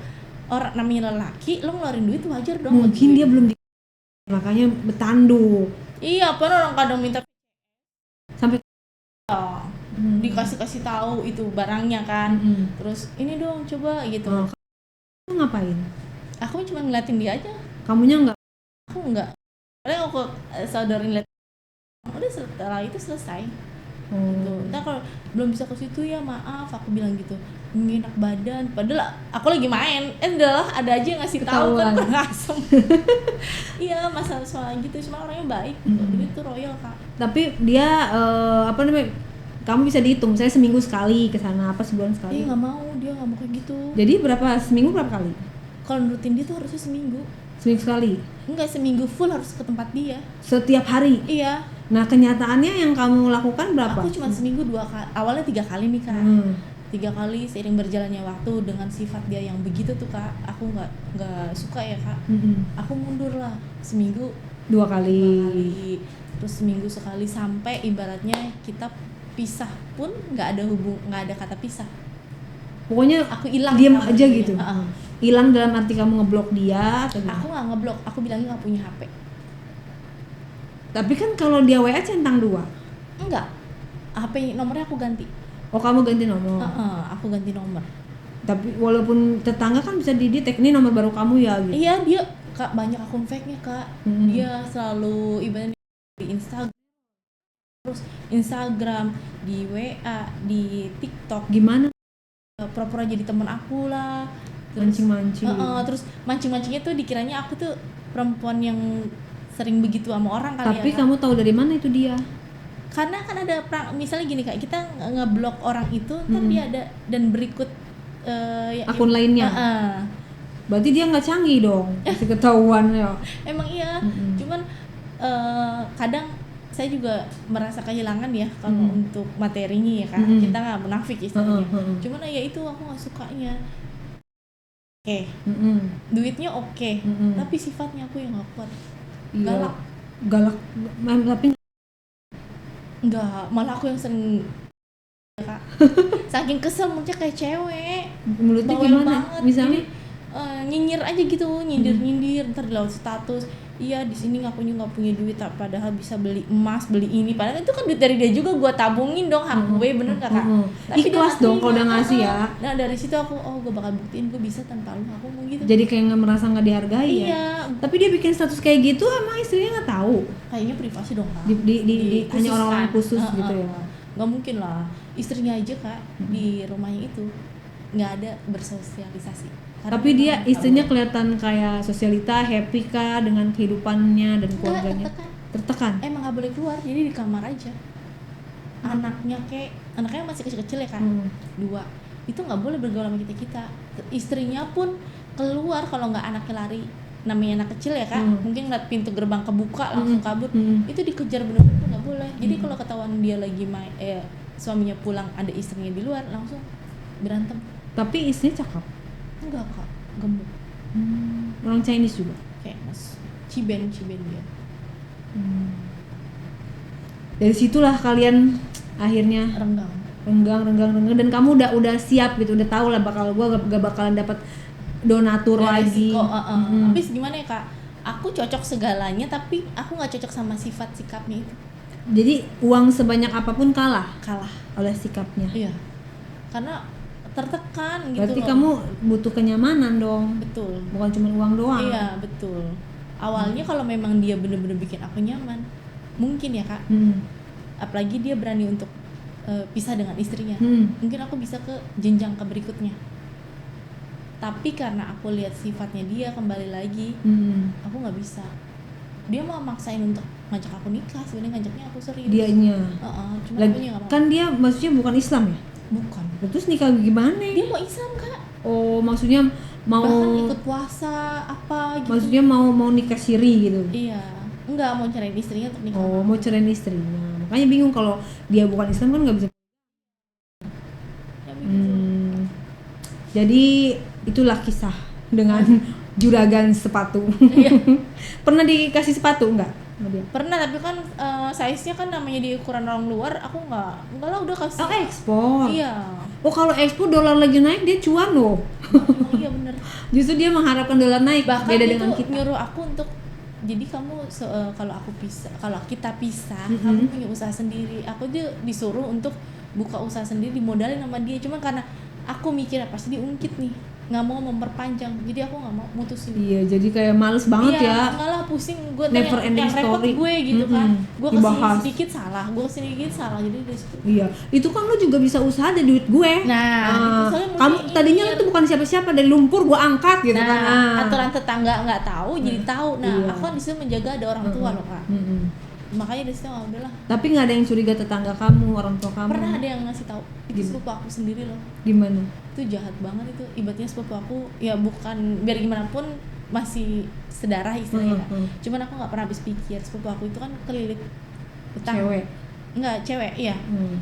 Orang namanya lelaki, lo ngeluarin duit wajar dong. Mungkin dia belum makanya bertanduk. Iya, apa orang kadang minta Sampai dikasih tahu itu barangnya kan. Terus ini dong coba gitu. Kamu ngapain? Aku cuma ngeliatin dia aja. Kamunya enggak? Aku enggak. Paling aku saudarin lihat. Udah setelah itu selesai. Gitu. Entah kalau belum bisa ke situ ya maaf, aku bilang gitu. Ngenak badan. Padahal aku lagi main. Adalah ada aja yang ngasih tahu kan ngasem. Iya, masalah soal gitu. Cuma orangnya baik. Jadi itu royal Kak. Tapi dia apa namanya? Kamu bisa dihitung, saya seminggu sekali ke sana, apa sebulan sekali? Nggak mau, dia nggak mau kayak gitu. Jadi seminggu berapa kali? Kalau nurutin dia tuh harusnya seminggu. Seminggu sekali? Enggak, seminggu full harus ke tempat dia. Setiap hari? Iya. Nah kenyataannya yang kamu lakukan berapa? Aku cuma seminggu 2 kali. Awalnya 3 kali nih Kak. 3 kali seiring berjalannya waktu dengan sifat dia yang begitu tuh Kak. Aku nggak suka ya Kak. Aku mundur lah. Seminggu 2 kali. Terus seminggu sekali sampai ibaratnya kita pisah pun nggak ada kata pisah. Pokoknya aku hilang. Diam aja gitu. Hilang dalam arti kamu ngeblok dia atau gimana? Aku nggak ngeblok, aku bilangnya nggak punya HP. Tapi kan kalau dia WA centang 2. Enggak, HP nomornya aku ganti. Oh kamu ganti nomor? Aku ganti nomor. Tapi walaupun tetangga kan bisa didetek, ini nomor baru kamu ya gitu? Iya, dia Kak banyak akun fake-nya Kak. Dia selalu ibaratnya di Instagram, di WA, di TikTok. Gimana? Pura-pura jadi teman aku lah. Mancing-mancing. Terus mancing-mancingnya tuh dikiranya aku tuh perempuan yang sering begitu sama orang kali. Tapi ya, kamu tahu dari mana itu dia? Karena kan ada misalnya gini Kak, kita ngeblok orang itu, tapi ada dan berikut akun lainnya. Berarti dia nggak canggih dong, masih ketahuan ya. Emang iya, cuman kadang saya juga merasa kehilangan ya kalau untuk materinya ya Kak. Kita nggak munafik istilahnya. Cuman ya itu aku nggak sukanya. Oke. Duitnya oke. Tapi sifatnya aku yang nggak kuat. Iya. Galak, tapi enggak, malah aku yang sering Kak. Saking kesel mulutnya kayak cewek. Mulutnya gimana? Misalnya nyinyir aja gitu, nyindir ntar di laut status. Iya di sini nggak punya duit, padahal bisa beli emas, beli ini, padahal itu kan duit dari dia juga, gua tabungin dong hak gue, bener gak Kak? Tapi ikhlas dong kalau udah ngasih ya. Nah dari situ aku gue bakal buktiin gue bisa tanpa lu, aku mau gitu. Jadi kayak nggak merasa nggak dihargai ya. Iya. Tapi dia bikin status kayak gitu emang istrinya nggak tahu? Kayaknya privasi dong Kak. Di hanya orang-orang khusus gitu ya. Nggak mungkin lah, istrinya aja Kak di rumahnya itu nggak ada bersosialisasi. Tapi dia istrinya kelihatan kayak sosialita, happy kah dengan kehidupannya dan keluarganya? Tertekan. Emang nggak boleh keluar, jadi di kamar aja. Anaknya masih kecil-kecil ya kan, 2. Itu nggak boleh bergaul sama kita. Istrinya pun keluar kalau nggak anaknya lari. Namanya anak kecil ya Kak, mungkin ngeliat pintu gerbang kebuka langsung kabur. Itu dikejar bener-bener nggak boleh. Jadi kalau ketahuan dia lagi suaminya pulang ada istrinya di luar, langsung berantem. Tapi istrinya cakep. Enggak Kak, gemuk. Orang Chinese juga. Kayak mas Ciben dia. Dari situlah kalian akhirnya renggang dan kamu udah siap gitu, udah tahu lah gua gak bakalan dapat donatur lagi. Habis gimana ya Kak? Aku cocok segalanya tapi aku nggak cocok sama sifat sikapnya itu. Jadi uang sebanyak apapun kalah oleh sikapnya. Iya. Karena tertekan gitu. Berarti kamu butuh kenyamanan dong. Betul. Bukan cuma uang doang. Iya betul. Awalnya kalau memang dia bener-bener bikin aku nyaman, mungkin ya Kak. Apalagi dia berani untuk pisah dengan istrinya. Mungkin aku bisa ke jenjang ke berikutnya. Tapi karena aku lihat sifatnya dia kembali lagi, aku nggak bisa. Dia mau maksain untuk ngajak aku nikah, sebenarnya ngajaknya aku serius. Dianya. Cuma akunya nggak mau. Kan dia maksudnya bukan Islam ya? Bukan. Terus nikah gimana? Dia mau Islam Kak. Oh, maksudnya mau bahkan ikut puasa apa gitu. Maksudnya mau nikah siri gitu. Iya. Enggak, mau cerain istrinya untuk nikah. Oh, mau cerain istrinya. Makanya bingung kalau dia bukan Islam kan nggak bisa. Jadi itulah kisah dengan juragan sepatu. Pernah dikasih sepatu enggak? Pernah, tapi kan size-nya kan namanya di ukuran orang luar, aku enggak lah udah kasih. Oh, ekspor. Iya. Oh, kalau ekspor dolar lagi naik dia cuan loh. Iya bener. Justru dia mengharapkan dolar naik. Bahkan beda itu dengan kita. nyuruh aku untuk jadi kamu kalau kita pisah, kamu punya usaha sendiri. Aku dia disuruh untuk buka usaha sendiri, dimodalin sama dia. Cuma karena aku mikir pasti diungkit nih, nggak mau memperpanjang, jadi aku nggak mau mutusin. Iya, jadi kayak males banget ya. Nggak lah, pusing gue. Never ending yang repot story. gue gitu kan. Gue kesini Dibahas. sedikit salah, jadi dari situ. Iya, itu kan lo juga bisa usaha dari duit gue. Nah, itu kamu tadinya itu bukan siapa-siapa, dari lumpur gue angkat gitu kan. Aturan tetangga nggak tahu, jadi tahu. Nah, aku kan di situ menjaga ada orang tua loh Kak. Makanya dari situ udahlah. Tapi nggak ada yang curiga tetangga kamu, orang tua kamu? Pernah ada yang ngasih tahu, itu sepupu aku sendiri loh. Gimana? Itu jahat banget itu. Ibaratnya sepupu aku ya bukan, biar gimana pun masih sedarah istilahnya. Cuman aku nggak pernah habis pikir, sepupu aku itu kan kelilit utang. Cewek, iya.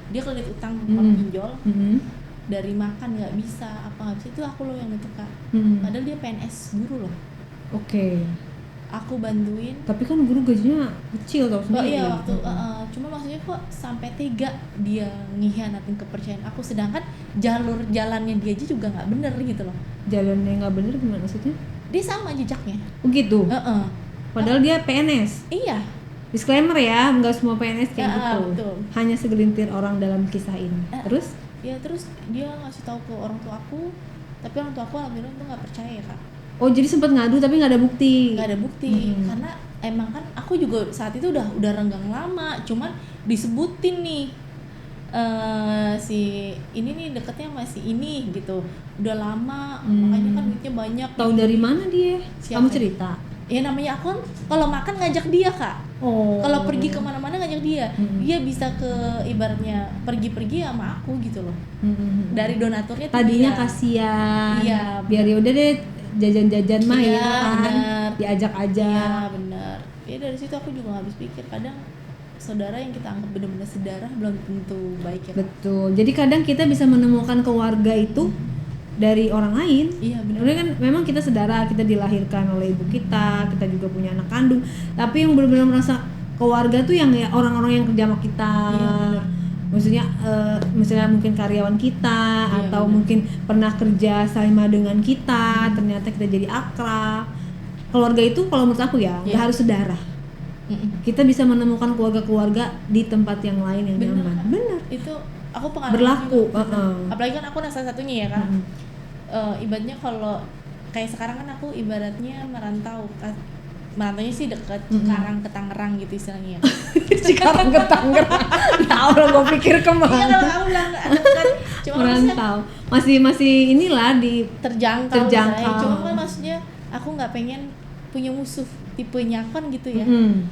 Dia kelilit utang sama pinjol. Dari makan nggak bisa, nggak bisa, itu aku loh yang itu Kak. Padahal dia PNS guru loh. Oke. Aku bantuin. Tapi kan guru gajinya kecil tau sendiri. Iya waktu cuma maksudnya kok sampai tega dia ngihianatin kepercayaan aku, sedangkan jalannya dia aja juga nggak bener gitu loh. Jalannya nggak bener gimana maksudnya? Dia sama jejaknya. Oh gitu. Padahal dia PNS. Iya. Disclaimer ya, nggak semua PNS kayak gitu. Betul. Hanya segelintir orang dalam kisah ini. Terus? Ya terus dia ngasih tahu ke orang tua aku, tapi orang tua aku alhamdulillah tuh nggak percaya Kak. Oh, jadi sempat ngadu tapi nggak ada bukti. Nggak ada bukti, karena emang kan aku juga saat itu udah renggang lama, cuman disebutin nih si ini nih deketnya masih ini gitu, udah lama, makanya kan duitnya banyak. Tahu dari mana dia? Kamu cerita? Ya namanya aku kan kalau makan ngajak dia Kak. Kalau pergi kemana-mana ngajak dia. Dia bisa ke ibaratnya pergi-pergi sama aku gitu loh. Dari donaturnya tadinya dia. Kasihan. Iya. Biar yaudah deh jajan-jajan mah iya, ya kan. Bener. Diajak aja. Iya benar. Ya dari situ aku juga nggak habis pikir, kadang saudara yang kita anggap benar-benar sedarah belum tentu baik ya. Betul. Jadi kadang kita bisa menemukan keluarga itu dari orang lain. Iya benar. Sebenarnya kan memang kita saudara, kita dilahirkan oleh ibu kita juga punya anak kandung. Tapi yang benar-benar merasa keluarga tuh yang ya orang-orang yang kerja sama kita. Iya benar. Maksudnya misalnya mungkin karyawan kita atau mungkin pernah kerja sama dengan kita, ternyata kita jadi akrab. Keluarga itu kalau menurut aku ya nggak harus sedarah. Kita bisa menemukan keluarga-keluarga di tempat yang lain yang nyaman. Benar. Itu aku pengalaman berlaku. Apalagi kan aku salah satunya ya kan. Ibaratnya kalau kayak sekarang kan aku ibaratnya merantaunya sih dekat Cikarang ke Tangerang gitu istilahnya. Cikarang ke Tangerang. Ya Allah, gue pikir kemana? Iya kalau kamu bilang dekat, cuma merantau. Masih inilah di terjangkau. Cuma kan maksudnya aku nggak pengen punya musuh tipenya kan gitu ya.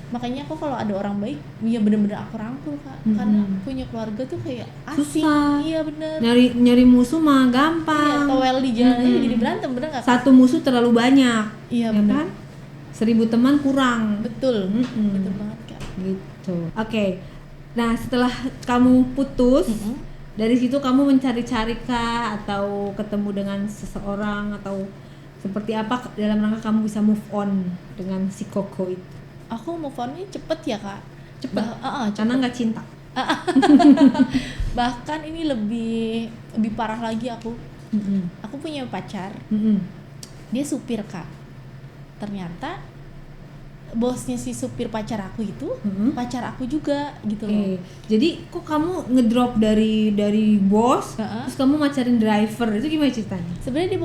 Makanya aku kalau ada orang baik, ya bener-bener aku rangkul Kak. Karena punya keluarga tuh kayak asing. Susah. Iya bener. Nyari musuh mah gampang. Iya, towel di jalan aja jadi berantem, bener nggak? Satu musuh terlalu banyak. Iya ya bener. Kan? 1000 teman kurang. Betul. Betul banget Kak. Gitu. Oke. Nah, setelah kamu putus, dari situ kamu mencari-cari kah atau ketemu dengan seseorang atau seperti apa dalam rangka kamu bisa move on dengan si Koko itu? Aku move on-nya cepet ya Kak. Cepet. Karena nggak cinta. Bahkan ini lebih parah lagi aku. Aku punya pacar. Dia supir Kak. Ternyata bosnya si supir pacar aku itu pacar aku juga gitu loh. Jadi kok kamu ngedrop dari bos, terus kamu macarin driver, itu gimana ceritanya? Sebenarnya dia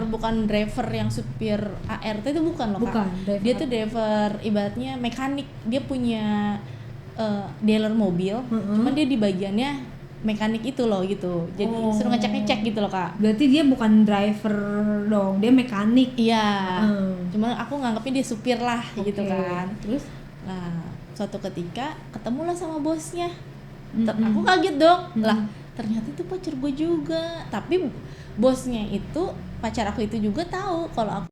bukan driver yang supir ART itu bukan loh Kak. Dia tuh driver ibaratnya mekanik. Dia punya dealer mobil, cuman dia di bagiannya mekanik itu loh gitu. Jadi suruh ngecek gitu loh Kak. Berarti dia bukan driver dong, dia mekanik. Iya. Cuma aku nganggapnya dia supir lah gitu kan. Terus? Nah, suatu ketika ketemulah sama bosnya. Aku kaget dong. Lah, ternyata itu pacar gue juga. Tapi bosnya itu, pacar aku itu juga tahu kalau aku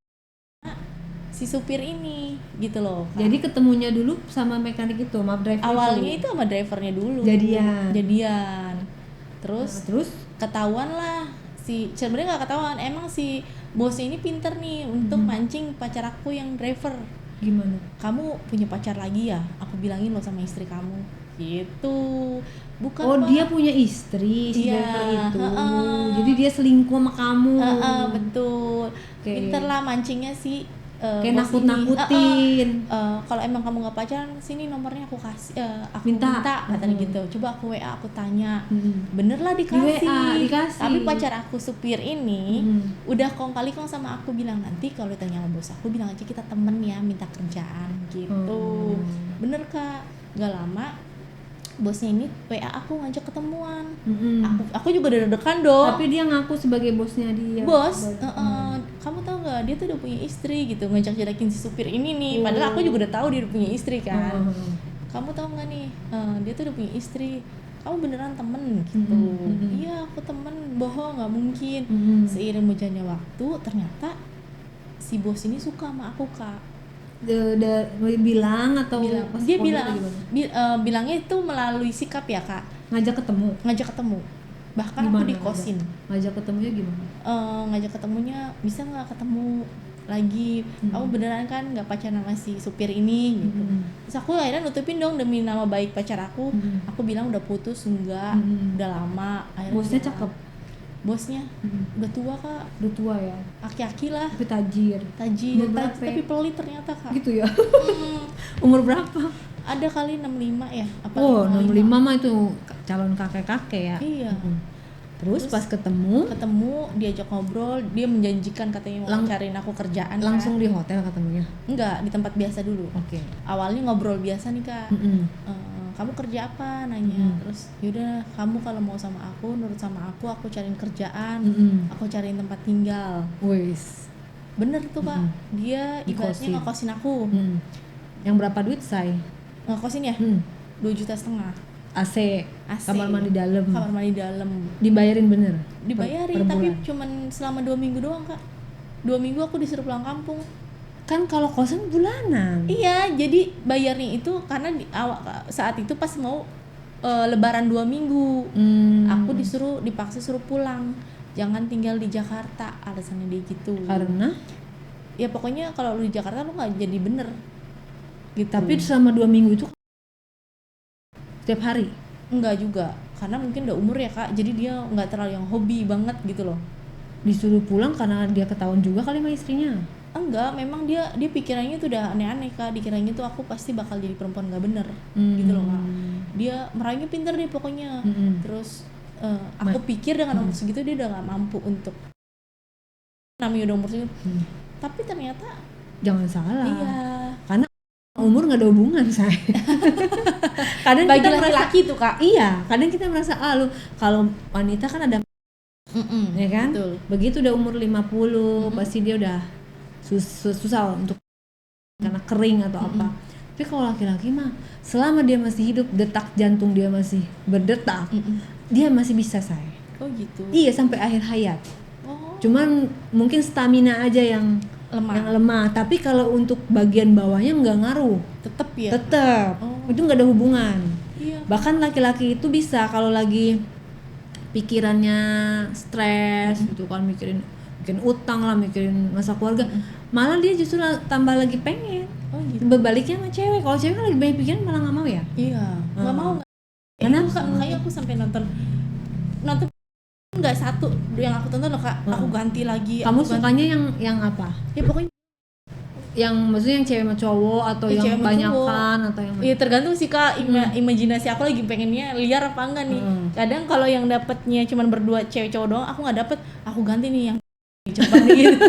si supir ini gitu loh Kak. Jadi ketemunya dulu sama mekanik itu, sama driver awalnya itu sama drivernya dulu jadian terus ketahuan lah sebenarnya nggak ketahuan, emang si bosnya ini pinter nih untuk mancing pacar aku yang driver. Gimana? Kamu punya pacar lagi ya? Aku bilangin lo sama istri kamu gitu. Bukan Pak. Dia punya istri si driver itu. Jadi dia selingkuh sama kamu. Betul. Pinter lah mancingnya sih. Kayak nakut-nakutin. Kalau emang kamu nggak pacaran, sini nomornya aku kasih, aku minta katanya gitu. Coba aku WA, aku tanya, bener lah dikasih. Tapi pacar aku supir ini udah kong kali sama aku bilang, nanti kalau ditanya sama bos aku bilang aja kita temen ya, minta kerjaan gitu. Bener Kak. Gak lama bosnya ini WA aku ngajak ketemuan. Aku juga udah deg-degan dong. Tapi dia ngaku sebagai bosnya dia. Bos, kamu tahu nggak dia tuh udah punya istri gitu, ngajak-ngajakin si supir ini nih. Padahal aku juga udah tahu dia udah punya istri kan. Kamu tahu nggak nih, dia tuh udah punya istri. Kamu beneran temen gitu? Iya aku temen, bohong nggak mungkin. Seiring berjalannya waktu, ternyata si bos ini suka sama aku Kak. Bilang atau dia bilangnya itu melalui sikap ya Kak, ngajak ketemu bahkan gimana, aku dikosin. Ngajak ketemunya gimana? Ngajak ketemunya, bisa nggak ketemu lagi, kamu beneran kan nggak pacaran sama si supir ini gitu. Terus aku akhirnya nutupin dong demi nama baik pacar aku. Aku bilang udah putus enggak, udah lama. Akhirnya bosnya cakep. Bosnya udah tua Kak. Udah tua ya? Aki-aki lah. Tapi tajir. Tapi pelit ternyata Kak. Gitu ya? Umur berapa? Ada kali 65 ya? Apa 65 mah itu calon kakek-kakek ya? Iya. Terus pas ketemu, diajak ngobrol, dia menjanjikan katanya mau cariin aku kerjaan. Langsung kan? Di hotel ketemunya? Enggak, di tempat biasa dulu. Oke. Awalnya ngobrol biasa nih Kak. Kamu kerja apa? Nanya. Terus yaudah kamu kalau mau sama aku, nurut sama aku cariin kerjaan, aku cariin tempat tinggal. Wis. Bener tuh Pak, dia ibaratnya ngekosin aku. Yang berapa duit say? Ngekosin ya? 2,5 juta. AC. Kamar mandi dalam. Dibayarin bener? Dibayarin, tapi cuman selama 2 minggu doang Kak. 2 minggu aku disuruh pulang kampung. Kan kalau kosan bulanan. Iya, jadi bayarnya itu karena saat itu pas mau lebaran 2 minggu. Aku dipaksa suruh pulang. Jangan tinggal di Jakarta, alasannya dia gitu. Karena? Ya pokoknya kalau lu di Jakarta lu gak jadi bener gitu. Tapi selama 2 minggu itu setiap hari? Enggak juga, karena mungkin udah umur ya Kak, jadi dia gak terlalu yang hobi banget gitu loh. Disuruh pulang karena dia ketahuan juga kali sama istrinya? Enggak, memang dia pikirannya tuh udah aneh-aneh Kak. Dikiranya tuh aku pasti bakal jadi perempuan gak bener gitu loh Kak. Dia meraihnya pinter deh pokoknya. Terus aku pikir dengan umur segitu dia udah gak mampu untuk namanya udah umur segitu. Tapi ternyata jangan salah. Iya. Karena umur nggak ada hubungan saya. Kadang bagi kita laki-laki tuh Kak. Iya, kadang kita merasa lu kalau wanita kan ada ya kan? Betul. Begitu udah umur 50 pasti dia udah susah untuk karena kering atau apa. Tapi kalau laki-laki mah selama dia masih hidup, detak jantung dia masih berdetak, dia masih bisa say. Oh gitu. Iya, sampai akhir hayat. Cuman mungkin stamina aja yang lemah. Tapi kalau untuk bagian bawahnya nggak ngaruh. Tetep ya? Tetep. Itu nggak ada hubungan. Iya. Bahkan laki-laki itu bisa kalau lagi pikirannya stres gitu kan, mikirin utang lah, mikirin masa keluarga, malah dia justru tambah lagi pengen. Oh gitu. Berbaliknya sama cewek. Kalau cewek kan lagi banyak pikiran malah nggak mau ya? Iya. Nggak mau. Kenapa? Makanya aku sampai nonton nggak satu yang aku tonton loh Kak. Aku ganti lagi. Kamu sukanya yang apa? Ya pokoknya yang maksudnya yang cewek sama cowok atau yang banyakan atau yang iya tergantung sih Kak. Imajinasi aku lagi pengennya liar apa enggak nih. Kadang kalau yang dapetnya cuma berdua cewek cowok doang, aku nggak dapet, aku ganti nih yang Jepang gitu.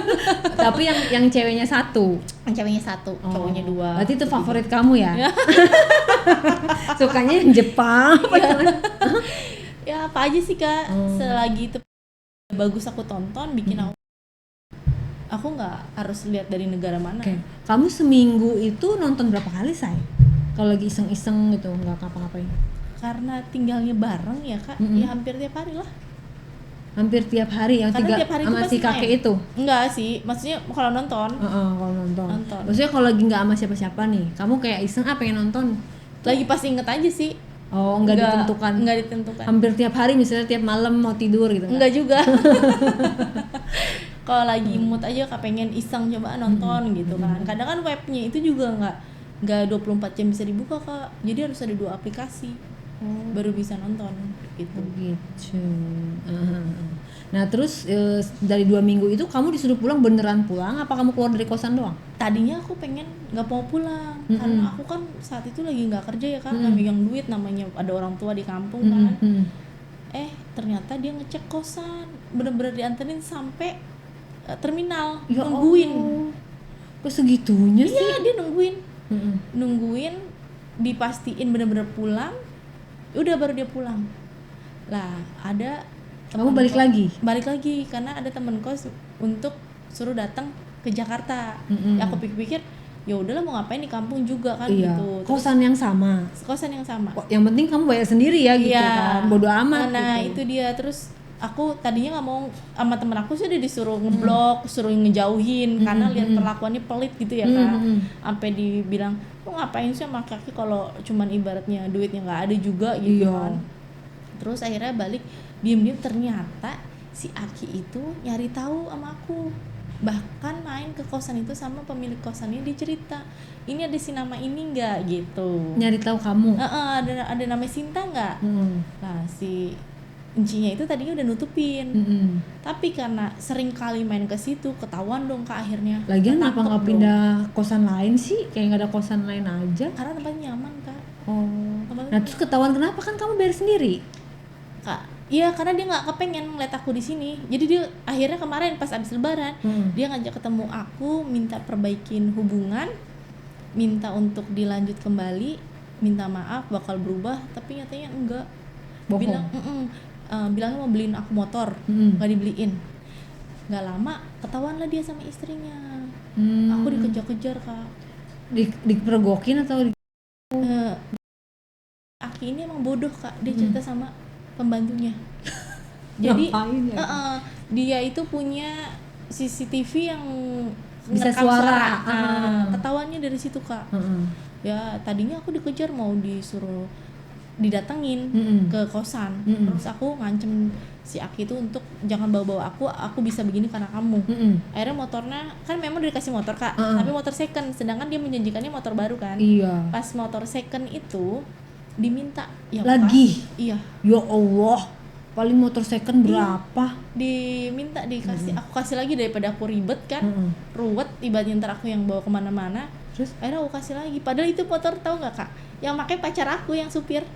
Tapi yang ceweknya satu. Yang ceweknya satu, cowoknya 2. Berarti itu favorit kamu ya? Sukanya yang Jepang apa ya apa aja sih Kak, Oh. selagi itu bagus aku tonton, bikin aku nggak harus lihat dari negara mana. Oke. Kamu seminggu itu nonton berapa kali, Say? Kalau lagi iseng-iseng gitu, nggak ngapa-ngapain? Karena tinggalnya bareng ya Kak, Mm-mm. ya hampir tiap hari lah. Hampir tiap hari yang Karena tiga tiap hari itu sama si pasti kakek main. itu. Enggak sih, maksudnya kalau nonton Kalau nonton. Nonton. Maksudnya kalau lagi nggak sama siapa-siapa nih, kamu kayak iseng pengen nonton. lagi pas inget aja sih. Oh, nggak ditentukan. Nggak ditentukan. Hampir tiap hari, misalnya tiap malam mau tidur gitu. Enggak juga. Kalau lagi mood aja pengen iseng coba nonton gitu kan. Kadang kan webnya itu juga nggak 24 jam bisa dibuka Kak. Jadi harus ada 2 aplikasi baru bisa nonton gitu. Gitu. Nah terus dari 2 minggu itu kamu disuruh pulang, beneran pulang? Apa kamu keluar dari kosan doang? Tadinya aku pengen nggak mau pulang karena aku kan saat itu lagi nggak kerja ya Kak, nggak megang duit, namanya ada orang tua di kampung kan. Ternyata dia ngecek kosan, bener-bener dianterin sampai terminal, Ya nungguin. Allah. Kok segitunya sih? Iya, dia nungguin dipastiin bener-bener pulang, udah baru dia pulang. Lah ada Kamu balik lagi? Balik lagi karena ada temen kos untuk suruh datang ke Jakarta. Ya aku pikir-pikir ya udahlah, mau ngapain di kampung juga kan Iya. gitu. Terus, Kosan yang sama. kosan yang sama. Yang penting kamu bayar sendiri ya gitu Iya. kan. Bodo amat Nah gitu. itu dia. Terus aku tadinya nggak mau, sama temen aku sih udah disuruh ngeblok, suruh ngejauhin karena lihat perlakuannya pelit gitu ya Kak. Sampai dibilang, lu ngapain sih sama kaki kalau cuman ibaratnya duitnya nggak ada juga gitu Iya. kan. Terus akhirnya balik, diem-diem ternyata si Aki itu nyari tahu sama aku, bahkan main ke kosan itu sama pemilik kosannya, dia cerita ini ada si nama ini nggak gitu. Nyari tahu kamu. Ada nama Sinta nggak. Nah si encinya itu tadinya udah nutupin, tapi karena sering kali main ke situ ketahuan dong Kak akhirnya. Lagian kenapa Ketangkep nggak dong. pindah kosan lain sih? Kayak nggak ada kosan lain aja. Karena tempatnya nyaman Kak. Tempatnya Nah terus ketahuan kenapa? Kan kamu bayar sendiri. Kak, iya karena dia nggak kepengen ngeliat aku di sini. Jadi dia akhirnya kemarin pas abis lebaran, dia ngajak ketemu aku, minta perbaikin hubungan, minta untuk dilanjut kembali, minta maaf bakal berubah, tapi nyatanya enggak. Bohong. Bilangnya mau beliin aku motor, nggak dibeliin. Nggak lama ketahuan lah dia sama istrinya. Aku dikejar-kejar Kak. Dipergokin atau Aki ini emang bodoh Kak, dia cerita sama pembantunya. Jadi Ngapain ya? Dia itu punya CCTV yang Bisa ngerekam suara. Ketahuannya dari situ Kak. Ya tadinya aku dikejar, mau disuruh didatengin ke kosan. Terus aku ngancem si Aki itu untuk jangan bawa-bawa aku bisa begini karena kamu. Akhirnya motornya kan memang udah dikasih motor Kak, tapi motor second, sedangkan dia menjanjikannya motor baru kan. Iya. Pas motor second itu diminta ya Lagi? iya, Ya Allah, paling motor second berapa? diminta dikasih. Aku kasih lagi daripada aku ribet kan, ruwet ibaratnya ntar aku yang bawa kemana-mana. Terus? Akhirnya aku kasih lagi, padahal itu motor tahu nggak Kak, yang pakai pacar aku yang supir,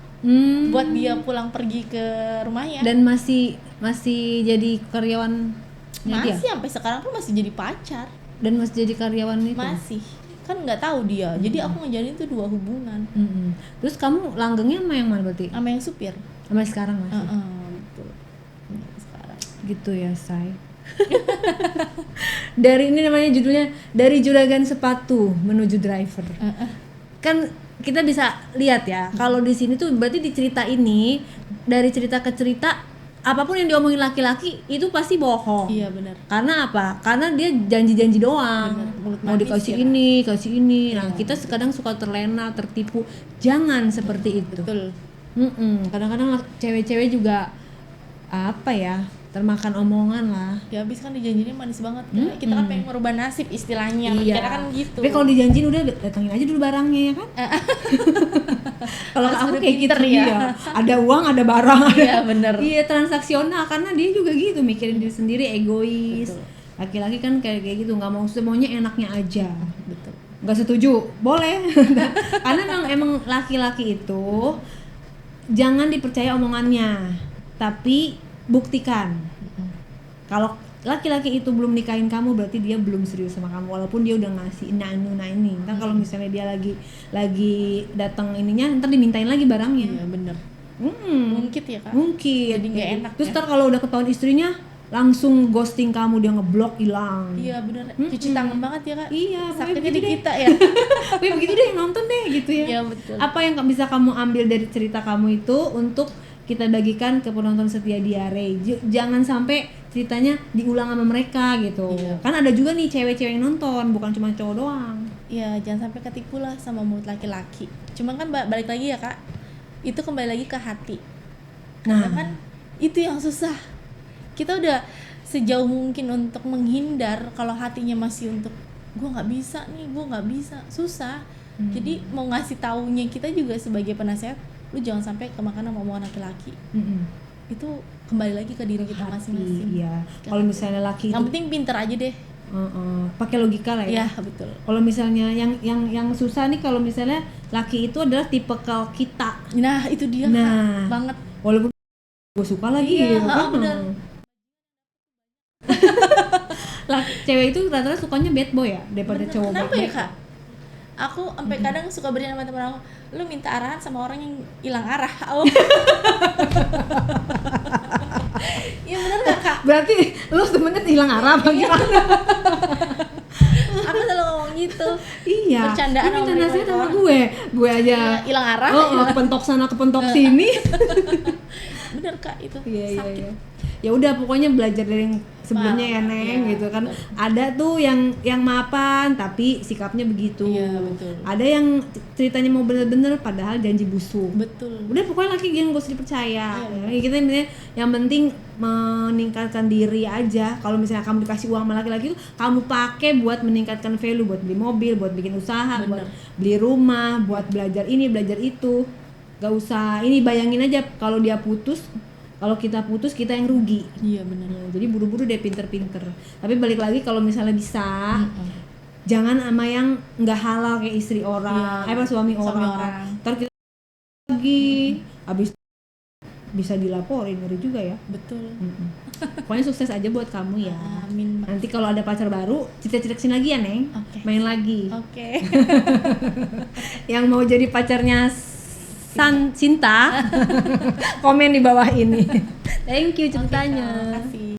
buat dia pulang pergi ke rumahnya. Dan masih jadi karyawan dia? Masih sampai sekarang pun masih jadi pacar, Dan masih jadi karyawan itu? masih kan nggak tahu dia. Jadi aku ngejalin itu 2 hubungan Terus kamu langgengnya sama yang mana berarti? sama yang supir. Sampai sekarang masih? Betul. Sekarang Gitu ya, Say. Dari ini namanya judulnya dari juragan sepatu menuju driver. Kan kita bisa lihat ya, kalau di sini tuh berarti di cerita ini, dari cerita ke cerita, apapun yang diomongin laki-laki itu pasti bohong. iya benar. Karena apa? Karena dia janji-janji doang. Bener, mulut Mau manis dikasih ya, ini, kasih ini. Nah, kita kadang suka terlena, tertipu. Jangan seperti itu. Betul. Kadang-kadang cewek-cewek juga apa ya, termakan omongan lah. Ya habis kan dijanjinya manis banget kan. Kita kan pengen merubah nasib istilahnya. Iya. Kira kan gitu. Tapi kalau dijanjiin udah datangin aja dulu barangnya ya kan. Kalau Harus aku udah kayak gitu pinter ya. ya. Ada uang, ada barang. Iya bener. Iya, transaksional, karena dia juga gitu, mikirin diri sendiri, egois. Betul. Laki-laki kan kayak gitu, nggak mau semuanya enaknya aja. Betul. Nggak setuju, boleh. Karena emang laki-laki itu jangan dipercaya omongannya, tapi buktikan. Kalau laki-laki itu belum nikahin kamu, berarti dia belum serius sama kamu, walaupun dia udah ngasih ini. Ntar kalau misalnya dia lagi datang ininya, ntar dimintain lagi barangnya. Iya bener. Ngungkit ya kak. Mungkin. Jadi nggak enak Terus ya. ntar kalau udah ketahuan istrinya langsung ghosting kamu, dia ngeblok, hilang. Iya bener, cuci tangan banget ya kak. Iya, Sakitnya begitu di deh. kita ya. Wih, begitu deh, nonton deh gitu ya. Iya betul. Apa yang bisa kamu ambil dari cerita kamu itu untuk kita bagikan ke penonton setia Diare? Jangan sampai ceritanya diulang sama mereka gitu. Iya. Kan ada juga nih cewek-cewek yang nonton, bukan cuma cowok doang. Iya, jangan sampai ketipu lah sama mulut laki-laki. Cuma kan balik lagi ya kak, itu kembali lagi ke hati. Karena kan itu yang susah. Kita udah sejauh mungkin untuk menghindar, kalau hatinya masih untuk gue nggak bisa nih, gue nggak bisa, susah. Jadi mau ngasih taunya kita juga sebagai penasehat, lu jangan sampai kemakan sama omongan laki-laki. Itu kembali lagi ke diri kita masing-masing. Iya. Kalau misalnya laki Yang itu penting pinter aja deh. pakai logika lah ya. Iya betul. Kalau misalnya yang susah nih, kalau misalnya laki itu adalah tipe kal kita. Nah itu dia Nah, kak, banget. walaupun gue suka lagi Iya, gitu kan. bener. Lah, cewek itu rata-rata sukanya bad boy ya daripada Bener. cowok Kenapa baik-baik. ya kak? Aku sampai kadang suka bercanda sama temen aku, lu minta arahan sama orang yang hilang arah. Oh. Iya bener gak kak? Berarti lu sebenarnya hilang arah apa gimana? Aku selalu ngomong gitu. Iya. Bercandaan Lu minta sama nasihat sama orang. gue aja. Iya, hilang arah. Kepentok sana kepentok sini. Bener kak itu. Iya. Sakit. Ya udah, pokoknya belajar dari yang sebelumnya ya Neng, Iya, gitu kan. betul. Ada tuh yang mapan tapi sikapnya begitu. Iya, betul. Ada yang ceritanya mau bener-bener padahal janji busuk. Betul. Udah pokoknya laki yang gak usah dipercaya. Iya, Ya, kita intinya yang penting meningkatkan diri aja. Kalau misalnya kamu dikasih uang sama laki-laki itu, kamu pakai buat meningkatkan value, buat beli mobil, buat bikin usaha, Bener. buat beli rumah, buat belajar ini, belajar itu. Gak usah, ini bayangin aja kalau dia putus, kalau kita putus kita yang rugi. Iya bener. Jadi buru-buru deh, pinter-pinter. Tapi balik lagi, kalau misalnya bisa, jangan sama yang nggak halal kayak istri orang, Iya, apa suami suami orang. orang. Ntar kita lagi, abis bisa dilaporin, ngeri juga ya. Betul. Pokoknya sukses aja buat kamu ya. Amin. Nanti kalau ada pacar baru, cerita-cerita kesini lagi ya Neng. Oke. Main lagi. Oke. Yang mau jadi pacarnya Sinta, komen di bawah ini. Thank you ceritanya. Oke, Kak, makasih.